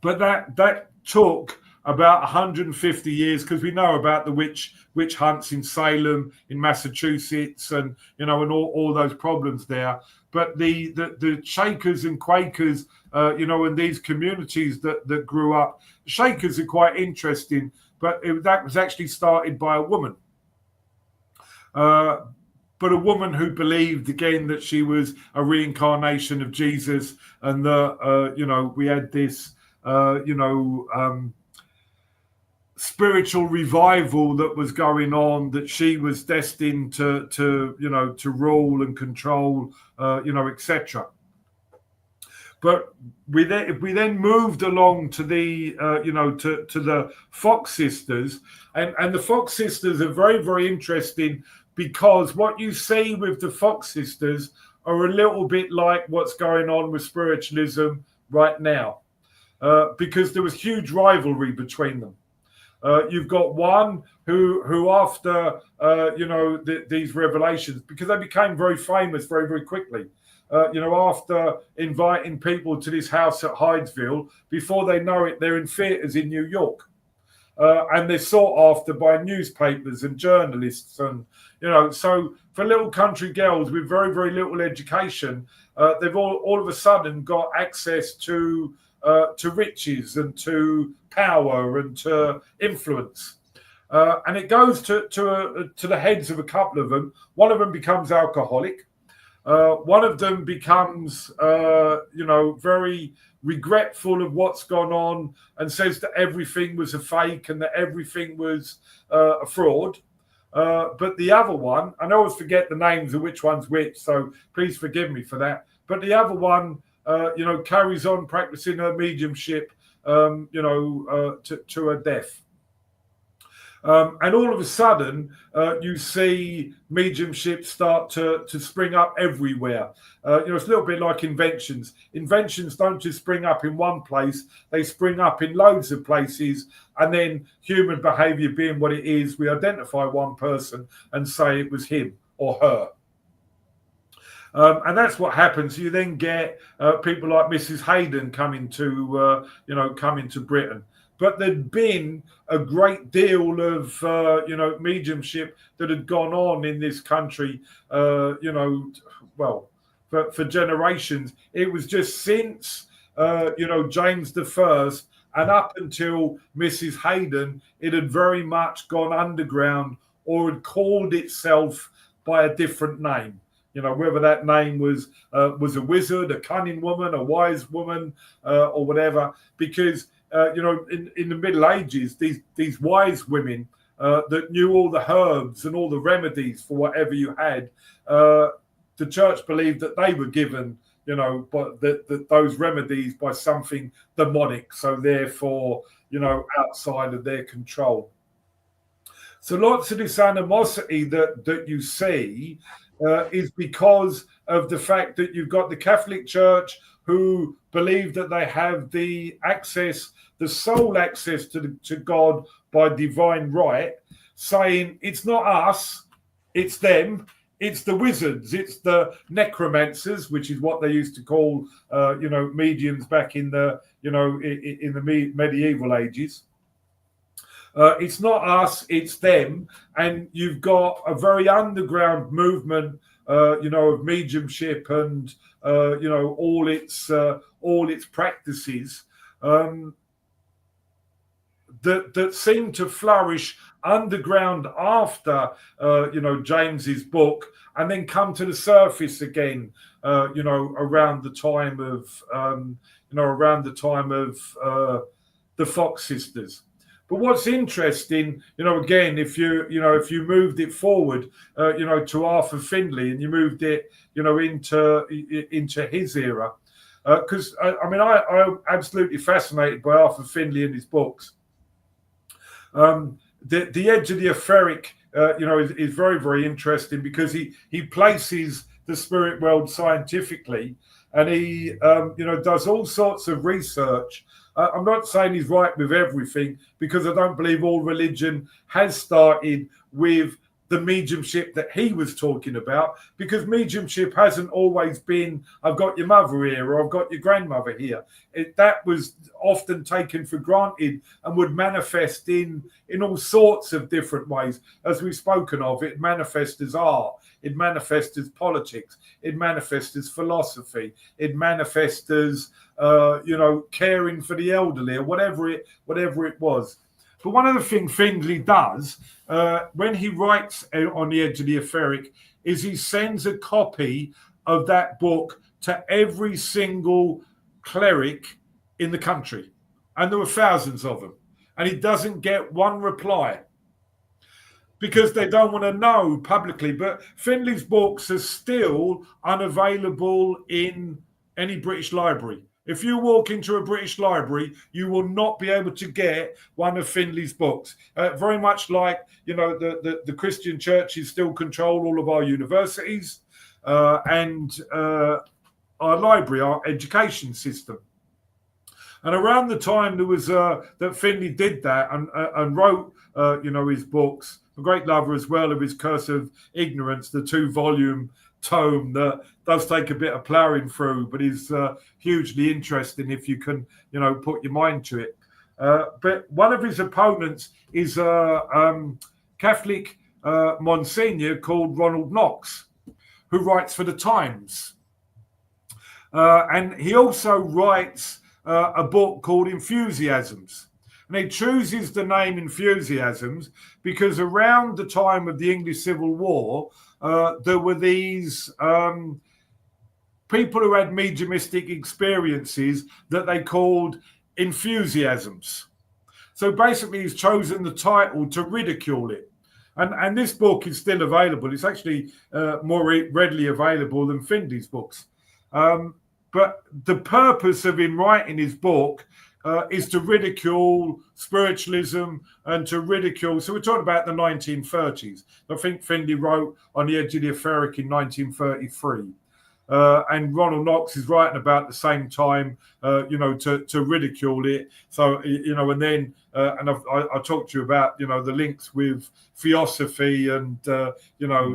But that took about 150 years, because we know about the witch hunts in Salem, in Massachusetts, and and all those problems there. But the Shakers and Quakers, and these communities that grew up, Shakers are quite interesting. But that was actually started by a woman, but a woman who believed again that she was a reincarnation of Jesus, and that we had this spiritual revival that was going on, that she was destined to rule and control, etc. But we then moved along to the to the Fox sisters, and the Fox sisters are very, very interesting, because what you see with the Fox sisters are a little bit like what's going on with spiritualism right now, because there was huge rivalry between them. You've got one who after these revelations, because they became very famous very, very quickly, after inviting people to this house at Hydesville, before they know it, they're in theatres in New York, and they're sought after by newspapers and journalists, and so for little country girls with very, very little education, they've all of a sudden got access to riches and to power and to influence, and it goes to the heads of a couple of them. One of them becomes alcoholic. One of them becomes very regretful of what's gone on, and says that everything was a fake and that everything was a fraud. But the other one, I always forget the names of which one's which, so please forgive me for that. But the other one, carries on practicing her mediumship, to her death. And all of a sudden, you see mediumship start to spring up everywhere. It's a little bit like inventions. Inventions don't just spring up in one place, they spring up in loads of places. And then human behavior being what it is, we identify one person and say it was him or her. And that's what happens. You then get people like Mrs. Hayden coming to Britain. But there'd been a great deal of, mediumship that had gone on in this country, for generations. It was just since, James I and up until Mrs. Hayden, it had very much gone underground, or had called itself by a different name. Whether that name was a wizard, a cunning woman, a wise woman, or whatever. Because in the Middle Ages, these wise women that knew all the herbs and all the remedies for whatever you had, the church believed that they were given, but that those remedies by something demonic, so therefore, outside of their control. So lots of this animosity that you see is because of the fact that you've got the Catholic Church, who believe that they have the sole access to God by divine right, saying it's not us, it's them, it's the wizards, it's the necromancers, which is what they used to call, mediums back in the, in the medieval ages. It's not us, it's them. And you've got a very underground movement, of mediumship and, all its practices that seem to flourish underground after, James's book, and then come to the surface again, around the time of, the Fox sisters. But what's interesting, again, if you moved it forward, to Arthur Findlay, and you moved it, into his era, because I'm absolutely fascinated by Arthur Findlay and his books. The Edge of the Etheric, is very, very interesting because he places the spirit world scientifically, and he, does all sorts of research. I'm not saying he's right with everything, because I don't believe all religion has started with the mediumship that he was talking about, because mediumship hasn't always been, I've got your mother here or I've got your grandmother here. That was often taken for granted and would manifest in all sorts of different ways. As we've spoken of, it manifests as art, it manifests as politics, it manifests as philosophy, it manifests as caring for the elderly, or whatever it was. But one of the things Findlay does when he writes on the Edge of the Etheric is he sends a copy of that book to every single cleric in the country. And there were thousands of them. And he doesn't get one reply, because they don't want to know publicly. But Findlay's books are still unavailable in any British library. If you walk into a British library, you will not be able to get one of Findlay's books. Very much like, the Christian churches still control all of our universities and our library, our education system. And around the time there was that Findlay did that and wrote, his books, a great lover as well of his Curse of Ignorance, the 2-volume tome that does take a bit of ploughing through, but is hugely interesting if you can, put your mind to it. But one of his opponents is a Catholic Monsignor called Ronald Knox, who writes for the Times. And he also writes a book called Enthusiasms. And he chooses the name Enthusiasms because around the time of the English Civil War, there were these people who had mediumistic experiences that they called enthusiasms. So basically, he's chosen the title to ridicule it. And this book is still available. It's actually more readily available than Findlay's books. But the purpose of him writing his book is to ridicule spiritualism and to ridicule. So we're talking about the 1930s. I think Findlay wrote on the Edge of the Etheric in 1933. And Ronald Knox is writing about the same time, to ridicule it. So, and then, I talked to you about, the links with Theosophy and,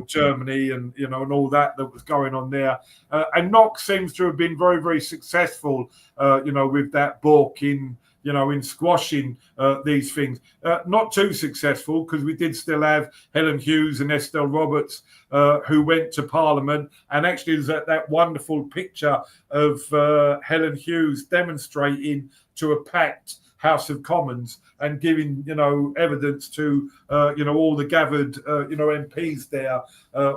Germany and, and all that was going on there. And Knox seems to have been very, very successful, with that book in squashing these things. Not too successful, because we did still have Helen Hughes and Estelle Roberts who went to Parliament. And actually there's that wonderful picture of Helen Hughes demonstrating to a packed House of Commons and giving, evidence to, all the gathered, MPs there,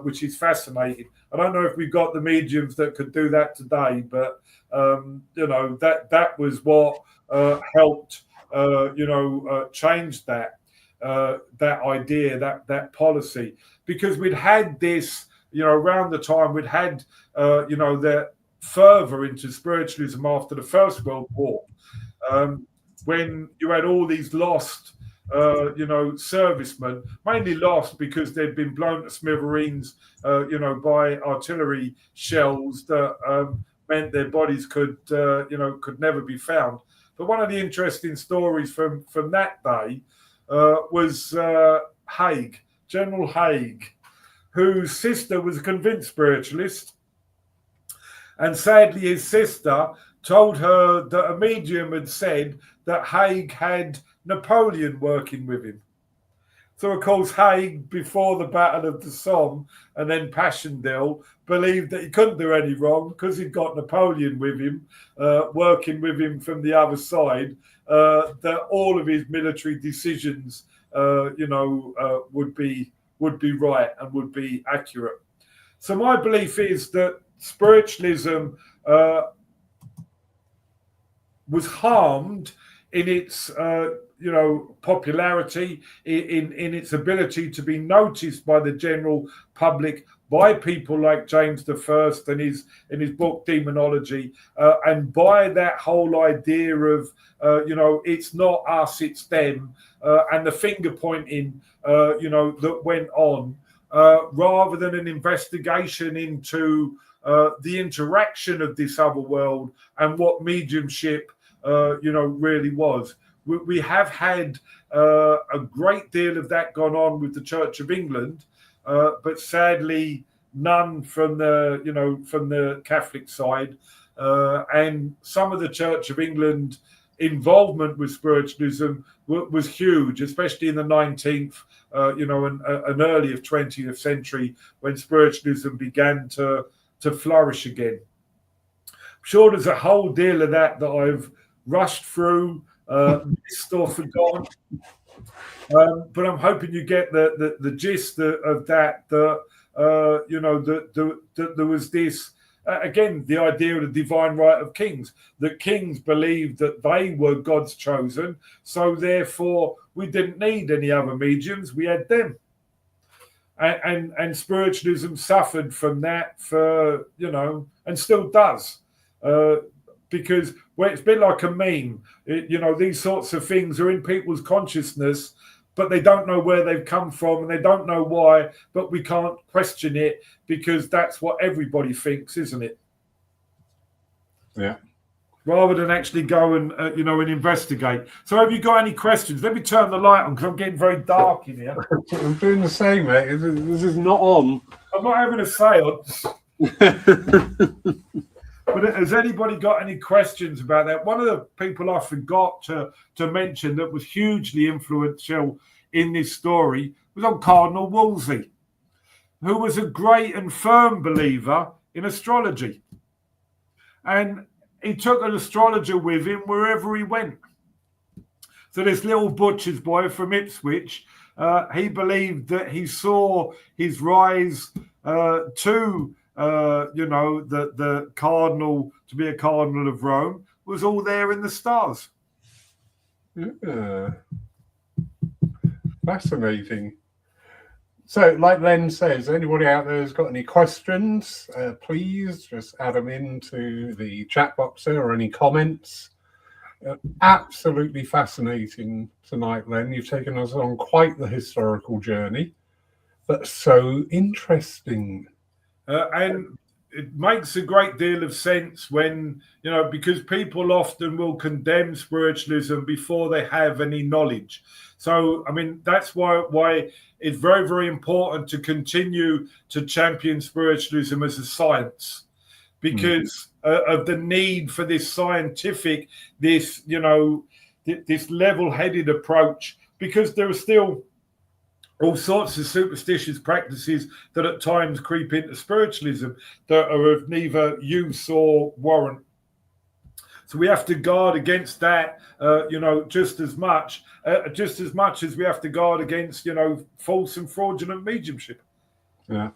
which is fascinating. I don't know if we've got the mediums that could do that today, but, that was what helped, change that idea, that policy, because we'd had this, around the time we'd had, that fervor into spiritualism after the First World War, when you had all these lost, servicemen, mainly lost because they'd been blown to smithereens, by artillery shells that meant their bodies could never be found. But one of the interesting stories from that day was Haig, General Haig, whose sister was a convinced spiritualist. And sadly, his sister told her that a medium had said that Haig had Napoleon working with him. So, of course, Haig, before the Battle of the Somme and then Passchendaele, believed that he couldn't do any wrong because he'd got Napoleon with him, working with him from the other side, that all of his military decisions, would be right and would be accurate. So my belief is that spiritualism was harmed in its popularity, in its ability to be noticed by the general public, by people like James I in his book Demonology, and by that whole idea of it's not us, it's them, and the finger pointing that went on, rather than an investigation into the interaction of this other world and what mediumship really was. We have had a great deal of that gone on with the Church of England, but sadly none from the Catholic side, and some of the Church of England involvement with spiritualism was huge, especially in the 19th and early of 20th century, when spiritualism began to flourish again. I'm sure there's a whole deal of that I've rushed through, missed or forgotten, but I'm hoping you get the gist of that. That there was this again, the idea of the divine right of kings. That kings believed that they were God's chosen, so therefore we didn't need any other mediums; we had them. And spiritualism suffered from that for and still does. Because it's a bit like a meme. These sorts of things are in people's consciousness, but they don't know where they've come from and they don't know why, but we can't question it because that's what everybody thinks, isn't it? Yeah. Rather than actually go and investigate. So have you got any questions? Let me turn the light on because I'm getting very dark in here. I'm doing the same, mate. This is not on. I'm not having a seance. But has anybody got any questions about that? One of the people I forgot to mention that was hugely influential in this story was on Cardinal Wolsey, who was a great and firm believer in astrology. And he took an astrologer with him wherever he went. So this little butcher's boy from Ipswich, he believed that he saw his rise to the cardinal, to be a cardinal of Rome, was all there in the stars. Yeah. Fascinating. So, like Len says, anybody out there who's got any questions, please just add them into the chat box there, or any comments. Absolutely fascinating tonight, Len. You've taken us on quite the historical journey, but so interesting. And it makes a great deal of sense when, because people often will condemn spiritualism before they have any knowledge. So, I mean, that's why it's very, very important to continue to champion spiritualism as a science, because of the need for this scientific, this level-headed approach, because there are still all sorts of superstitious practices that at times creep into spiritualism that are of neither use or warrant. So we have to guard against that, just as much as we have to guard against, false and fraudulent mediumship. Yeah.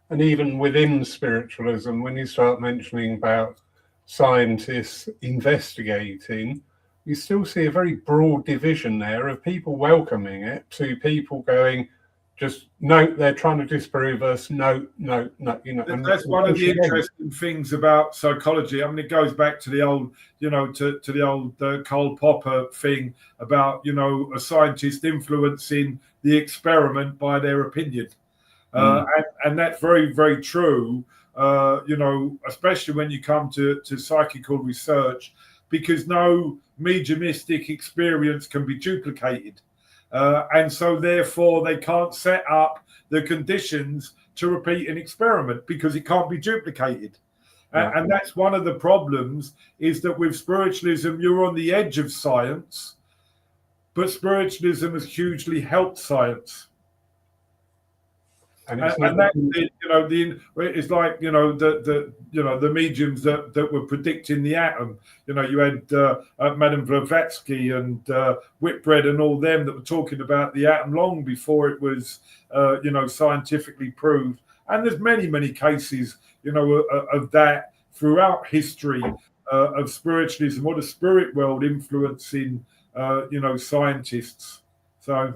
And even within spiritualism, when you start mentioning about scientists investigating, you still see a very broad division there of people welcoming it to people going, just no, they're trying to disprove us. No. And that's one of the interesting things about psychology. I mean, it goes back to the old, to the old Karl Popper thing about, a scientist influencing the experiment by their opinion. And that's very, very true, especially when you come to psychical research, because no mediumistic experience can be duplicated. And so therefore they can't set up the conditions to repeat an experiment because it can't be duplicated. And that's one of the problems, is that with spiritualism, you're on the edge of science, but spiritualism has hugely helped science. And that's it's like the mediums that were predicting the atom. You had Madame Blavatsky and Whitbread and all them that were talking about the atom long before it was scientifically proved. And there's many cases of that throughout history of spiritualism or the spirit world influencing, scientists. So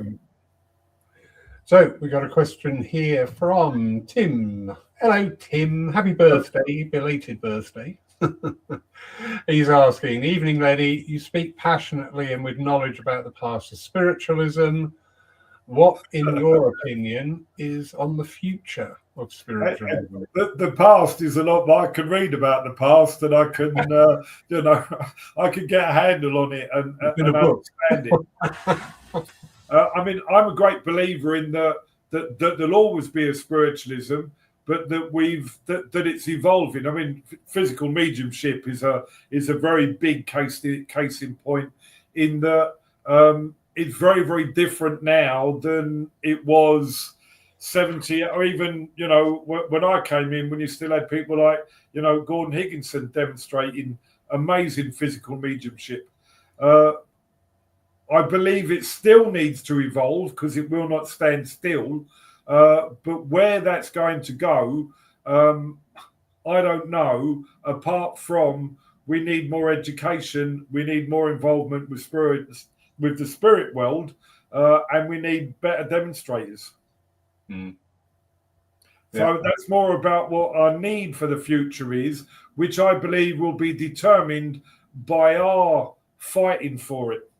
we got a question here from Tim. Hello, Tim. Happy birthday, belated birthday. He's asking, evening, Lenny, you speak passionately and with knowledge about the past of spiritualism. What, in your opinion, is on the future of spiritualism? The past is a lot. I can read about the past, and I can, I can get a handle on it and understand it. I'm a great believer in that there'll always be a spiritualism, but that it's evolving. I mean, physical mediumship is a very big case in point in that it's very, very different now than it was 70, or even, when I came in, when you still had people like, Gordon Higginson demonstrating amazing physical mediumship. I believe it still needs to evolve because it will not stand still. But where that's going to go, I don't know, apart from we need more education, we need more involvement with the spirit world, and we need better demonstrators. Mm. So that's more about what our need for the future is, which I believe will be determined by our fighting for it,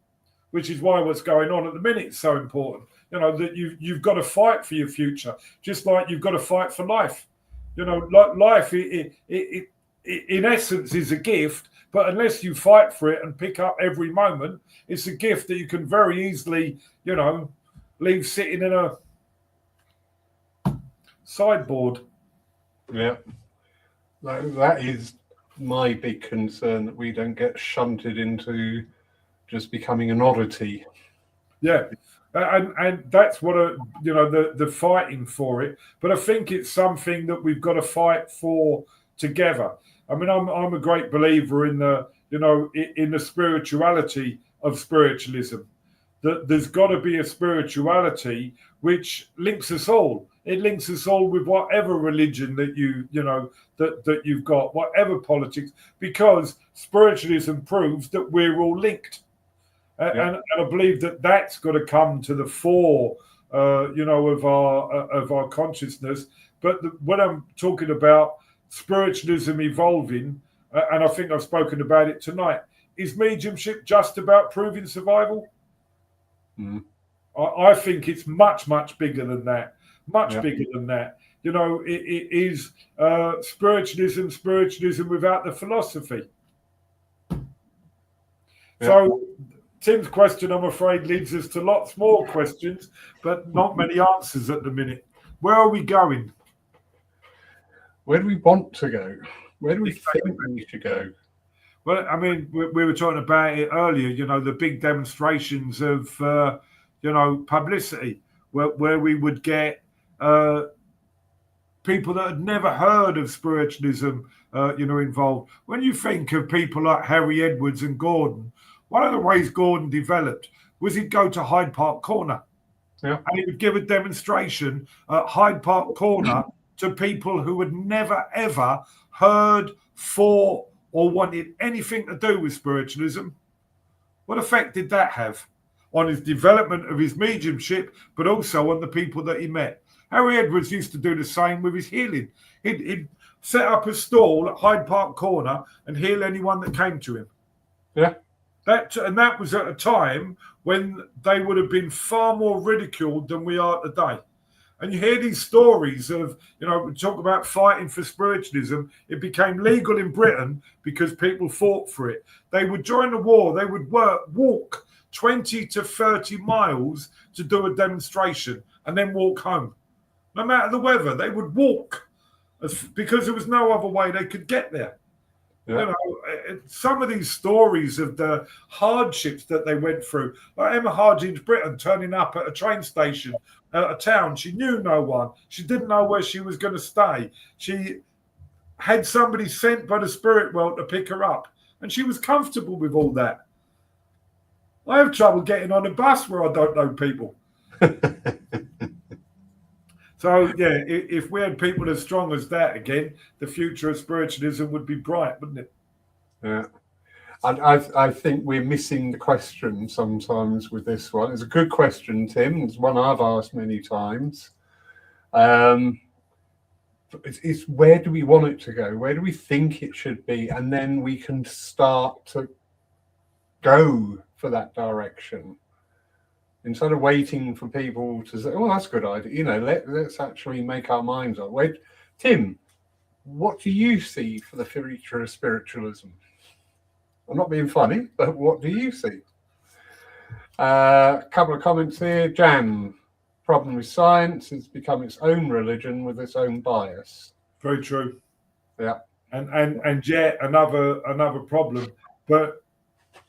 which is why what's going on at the minute is so important. That you've got to fight for your future, just like you've got to fight for life. Like life, it in essence is a gift, but unless you fight for it and pick up every moment, it's a gift that you can very easily, leave sitting in a sideboard. Yeah, that is my big concern, that we don't get shunted into just becoming an oddity. Yeah, and that's what the fighting for it. But I think it's something that we've got to fight for together. I mean, I'm a great believer in the spirituality of spiritualism. That there's got to be a spirituality which links us all. It links us all with whatever religion that that you've got, whatever politics, because spiritualism proves that we're all linked. And I believe that that's got to come to the fore, of our consciousness. But when I'm talking about spiritualism evolving, and I think I've spoken about it tonight, is mediumship just about proving survival? Mm. I think it's much, much bigger than that. Much bigger than that. It is spiritualism without the philosophy. Yeah. So Tim's question, I'm afraid, leads us to lots more questions, but not many answers at the minute. Where are we going? Where do we want to go? Where do we think we should go? Well, I mean, we were talking about it earlier, the big demonstrations of, publicity, where we would get people that had never heard of spiritualism, involved. When you think of people like Harry Edwards and Gordon, one of the ways Gordon developed was he'd go to Hyde Park Corner, and he would give a demonstration at Hyde Park Corner to people who had never, ever heard, thought, or wanted anything to do with spiritualism. What effect did that have on his development of his mediumship, but also on the people that he met? Harry Edwards used to do the same with his healing. He'd set up a stall at Hyde Park Corner and heal anyone that came to him. Yeah. That was at a time when they would have been far more ridiculed than we are today. And you hear these stories of, we talk about fighting for spiritualism. It became legal in Britain because people fought for it. They would, during the war, they would walk 20 to 30 miles to do a demonstration and then walk home. No matter the weather, they would walk because there was no other way they could get there. Yeah. Some of these stories of the hardships that they went through, like Emma Hardinge Britton turning up at a train station at a town. She knew no one. She didn't know where she was going to stay. She had somebody sent by the spirit world to pick her up, and she was comfortable with all that. I have trouble getting on a bus where I don't know people. So, yeah, if we had people as strong as that again, the future of spiritualism would be bright, wouldn't it? Yeah. I think we're missing the question sometimes with this one. It's a good question, Tim. It's one I've asked many times. It's where do we want it to go? Where do we think it should be? And then we can start to go for that direction instead of waiting for people to say, "Oh, that's a good idea." You know, let's actually make our minds up. Wait, Tim, what do you see for the future of spiritualism? I'm not being funny, but what do you see? A couple of comments here. Jan, problem with science has become its own religion with its own bias. Very true. Yeah. And yet another problem. But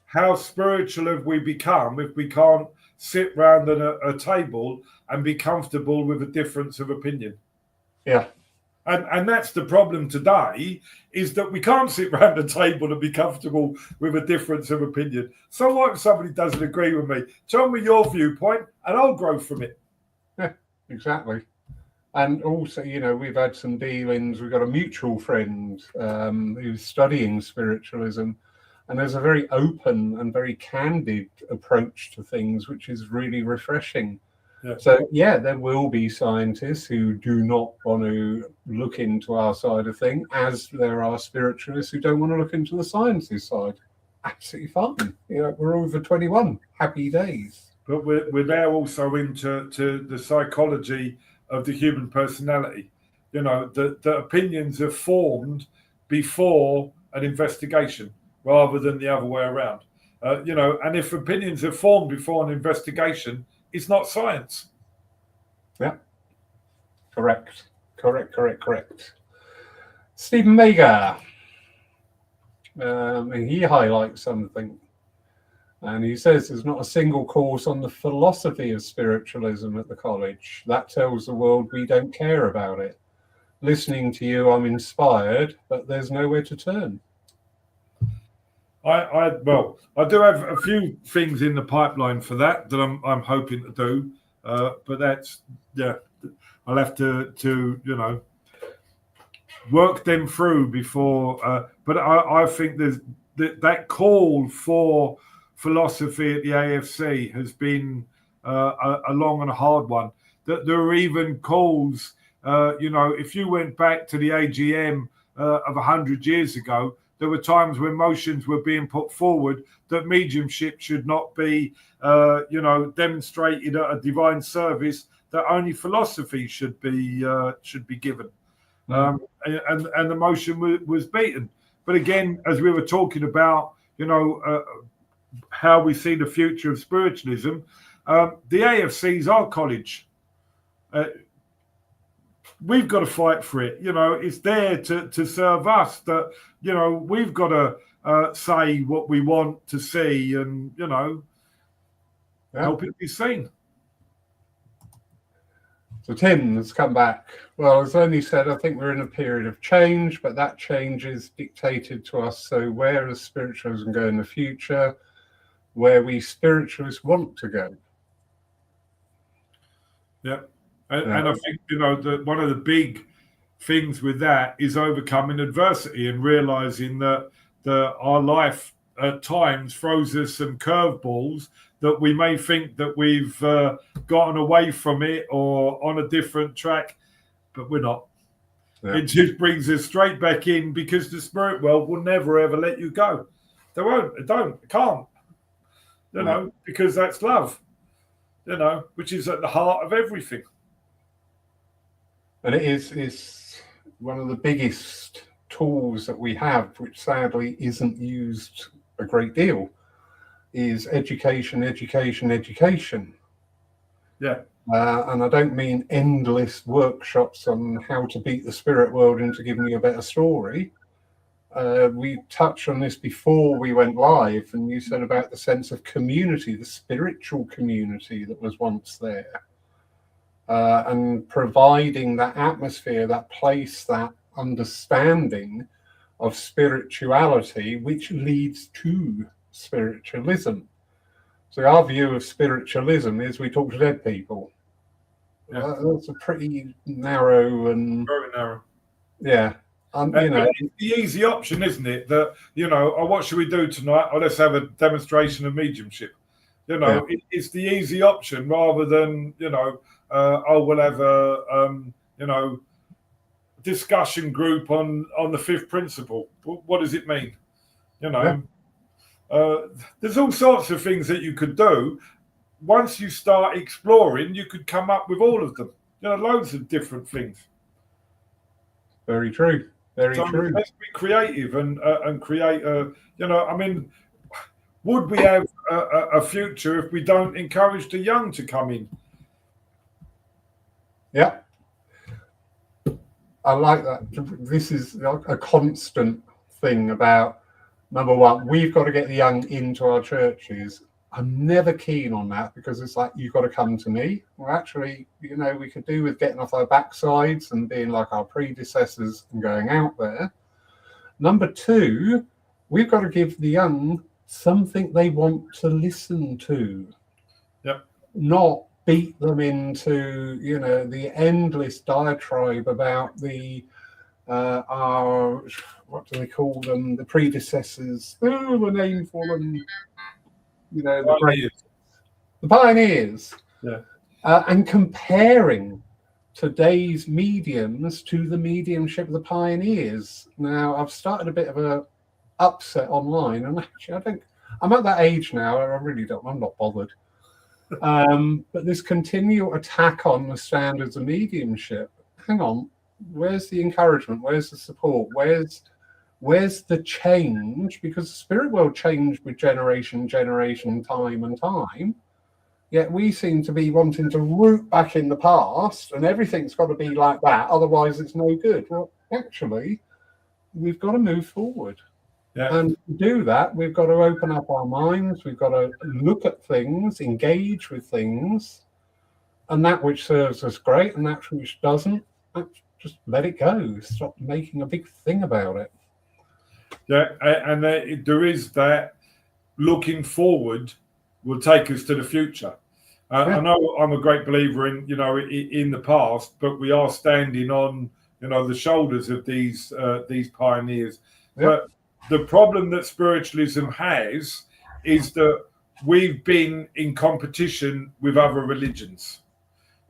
how spiritual have we become if we can't sit round a table and be comfortable with a difference of opinion? Yeah. And that's the problem today, is that we can't sit around a table and be comfortable with a difference of opinion. So what if somebody doesn't agree with me? Tell me your viewpoint and I'll grow from it. Yeah, exactly. And also, you know, we've had some dealings. We've got a mutual friend who's studying spiritualism, and there's a very open and very candid approach to things, which is really refreshing. Yeah. So, yeah, there will be scientists who do not want to look into our side of things, as there are spiritualists who don't want to look into the sciences side. Absolutely fine. You know, we're over 21. Happy days. But we're now also into the psychology of the human personality. You know, the opinions are formed before an investigation rather than the other way around. You know, and if opinions are formed before an investigation, it's not science. Yeah. Correct. Stephen Mager. He highlights something. And he says there's not a single course on the philosophy of spiritualism at the college. That tells the world we don't care about it. Listening to you, I'm inspired, but there's nowhere to turn. I do have a few things in the pipeline for that I'm hoping to do, but that's I'll have to you know, work them through before. But I think there's that call for philosophy at the AFC has been a long and a hard one. That there are even calls, you know, if you went back to the AGM of 100 years ago, there were times when motions were being put forward that mediumship should not be, you know, demonstrated at a divine service. That only philosophy should be given, and the motion was beaten. But again, as we were talking about, you know, how we see the future of spiritualism, the AFC is our college. We've got to fight for it. You know, it's there to serve us. That, you know, we've got to say what we want to see, and, you know, help it be seen. So Tim has come back. Well, as only said, I think we're in a period of change, but that change is dictated to us. So where does spiritualism go in the future? Where we spiritualists want to go? Yeah. And I think, you know, one of the big things with that is overcoming adversity and realizing that our life at times throws us some curveballs that we may think that we've gotten away from it or on a different track, but we're not. Yeah. It just brings us straight back in, because the spirit world will never, ever let you go. They won't. They don't. They can't. You know, because that's love, you know, which is at the heart of everything. And it is one of the biggest tools that we have, which sadly isn't used a great deal, is education. Yeah. And I don't mean endless workshops on how to beat the spirit world into giving you a better story. We touched on this before we went live, and you said about the sense of community, the spiritual community that was once there. And providing that atmosphere, that place, that understanding of spirituality, which leads to spiritualism. So our view of spiritualism is we talk to dead people. Yeah. That's a pretty narrow and... Very narrow. Yeah. You know, it's the easy option, isn't it? That, oh, what should we do tonight? Oh, let's have a demonstration of mediumship. It's the easy option rather than, oh, we'll have a, discussion group on the fifth principle. What does it mean? There's all sorts of things that you could do. Once you start exploring, you could come up with all of them. Loads of different things. Very true. Very true. Let's be creative and create a. Would we have a future if we don't encourage the young to come in? Yeah, I like that. This is a constant thing about, number one, we've got to get the young into our churches. I'm never keen on that because it's like, you've got to come to me. Well, actually, we could do with getting off our backsides and being like our predecessors and going out there. Number two, we've got to give the young something they want to listen to. Yep. Not beat them into, the endless diatribe about our, what do they call them? The predecessors. Oh, the name for them. The pioneers. Yeah. And comparing today's mediums to the mediumship of the pioneers. Now, I've started a bit of a upset online, and actually, I'm at that age now. I'm not bothered. But this continual attack on the standards of mediumship. Hang on, where's the encouragement? Where's the support? Where's the change? Because the spirit world changed with generation, time and time. Yet we seem to be wanting to root back in the past, and everything's got to be like that. Otherwise, it's no good. Well, actually, we've got to move forward. Yeah. And to do that, we've got to open up our minds. We've got to look at things, engage with things, and that which serves us great, and that which doesn't, just let it go. Stop making a big thing about it. Yeah, and there is that looking forward will take us to the future. I know I'm a great believer in the past, but we are standing on the shoulders of these pioneers. Yeah. But the problem that spiritualism has is that we've been in competition with other religions.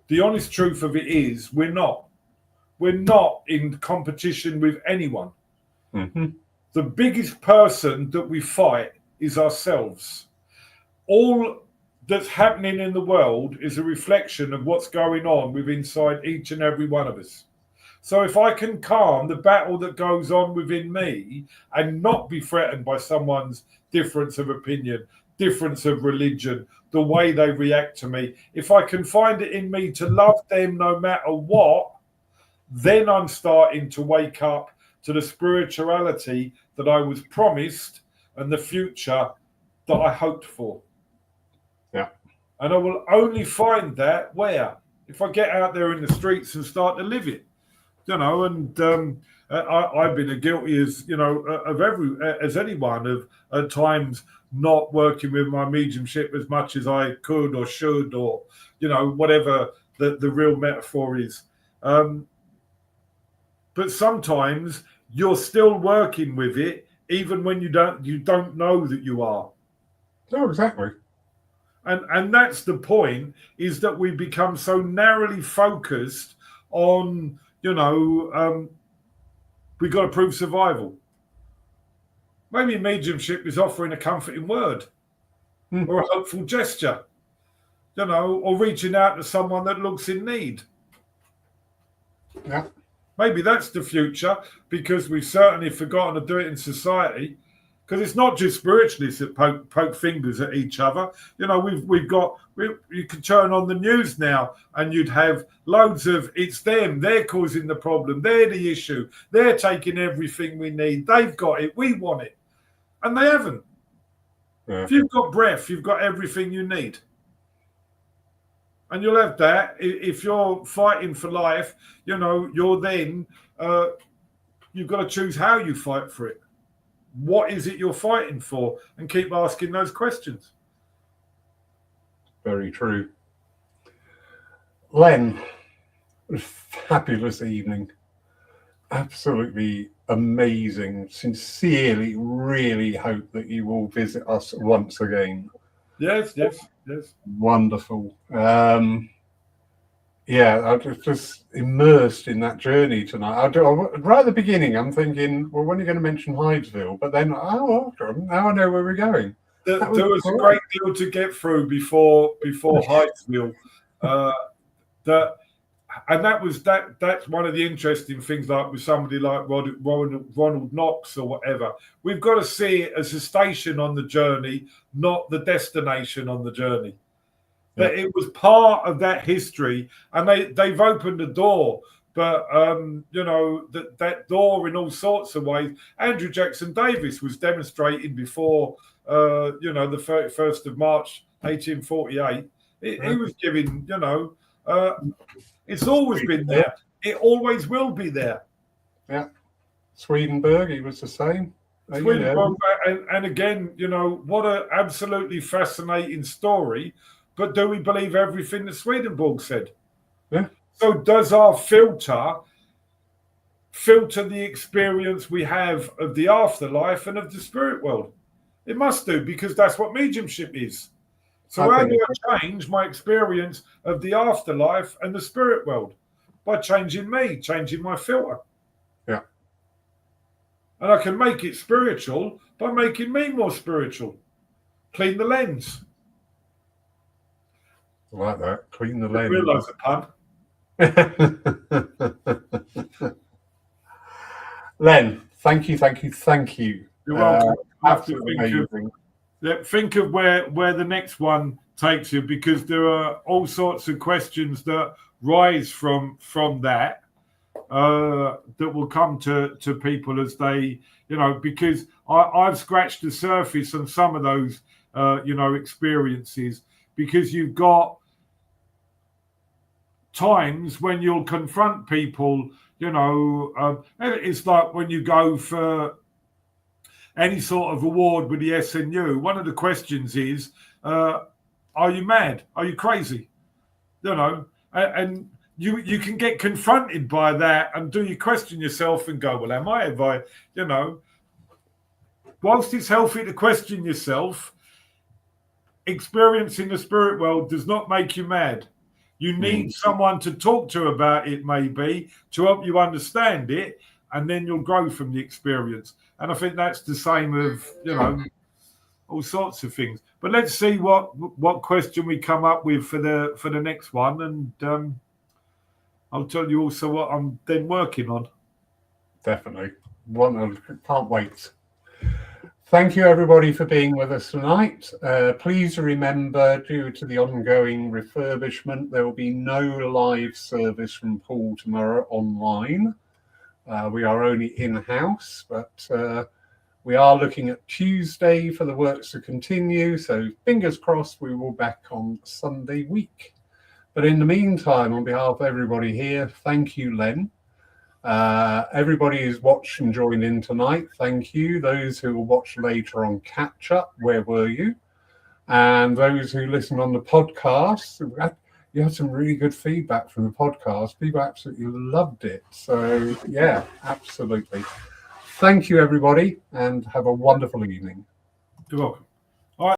The honest truth of it is we're not. We're not in competition with anyone. Mm-hmm. The biggest person that we fight is ourselves. All that's happening in the world is a reflection of what's going on within inside each and every one of us. So if I can calm the battle that goes on within me and not be threatened by someone's difference of opinion, difference of religion, the way they react to me, if I can find it in me to love them no matter what, then I'm starting to wake up to the spirituality that I was promised and the future that I hoped for. Yeah. And I will only find that where? If I get out there in the streets and start to live it. And I've been guilty as as anyone of at times not working with my mediumship as much as I could or should, or whatever the real metaphor is. But sometimes you're still working with it, even when you don't know that you are. No, exactly. And that's the point, is that we become so narrowly focused on. We've got to prove survival. Maybe mediumship is offering a comforting word or a hopeful gesture, or reaching out to someone that looks in need. Yeah. Maybe that's the future, because we've certainly forgotten to do it in society. Because it's not just spiritualists that poke fingers at each other. You can turn on the news now and you'd have loads of, it's them, they're causing the problem, they're the issue, they're taking everything we need, they've got it, we want it. And they haven't. Yeah. If you've got breath, you've got everything you need. And you'll have that. If you're fighting for life, you're then, you've got to choose how you fight for it. What is it you're fighting for? And keep asking those questions. Very true. Len, fabulous evening. absolutely amazing. Sincerely, really hope that you will visit us once again. Yes. Wonderful. Yeah, I was just immersed in that journey tonight. Right at the beginning, I'm thinking, well, when are you going to mention Hydesville? But then, now I know where we're going. There was a great deal to get through before Hydesville. That's one of the interesting things, like with somebody like Ronald Knox or whatever. We've got to see it as a station on the journey, not the destination on the journey. That it was part of that history, and they've opened the door. But that door in all sorts of ways. Andrew Jackson Davis was demonstrating before the 31st of March 1848. He was giving, it's always been there. It always will be there. Yeah. Swedenborg, he was the same. Swedenborg, and again, what an absolutely fascinating story. But do we believe everything that Swedenborg said? Yeah. So does our filter the experience we have of the afterlife and of the spirit world? It must do, because that's what mediumship is. So how do I change my experience of the afterlife and the spirit world? By changing my filter. Yeah. And I can make it spiritual by making me more spiritual. Clean the lens. I like that. Clean the lens. I realise the pun. Len, thank you. You're welcome. Absolutely amazing. Think of where the next one takes you, because there are all sorts of questions that rise from that that will come to people as they, because I've scratched the surface on some of those experiences, because you've got times when you'll confront people, it's like when you go for any sort of award with the SNU, one of the questions is, are you mad? Are you crazy? And you can get confronted by that, and do you question yourself and go, well, am I? Have I, whilst it's healthy to question yourself, experiencing the spirit world does not make you mad. You need someone to talk to about it, maybe, to help you understand it, and then you'll grow from the experience. And I think that's the same of, all sorts of things. But let's see what question we come up with for the next one, and I'll tell you also what I'm then working on. Definitely. Can't wait. Thank you, everybody, for being with us tonight. Please remember, due to the ongoing refurbishment, there will be no live service from Paul tomorrow online. We are only in-house, but we are looking at Tuesday for the works to continue. So fingers crossed we will be back on Sunday week. But in the meantime, on behalf of everybody here, thank you, Len. Everybody who's watched and joined in tonight, thank you. Those who will watch later on catch up, where were you? And those who listen on the podcast, you had some really good feedback from the podcast. People absolutely loved it. So yeah, absolutely. Thank you, everybody, and have a wonderful evening. You're welcome.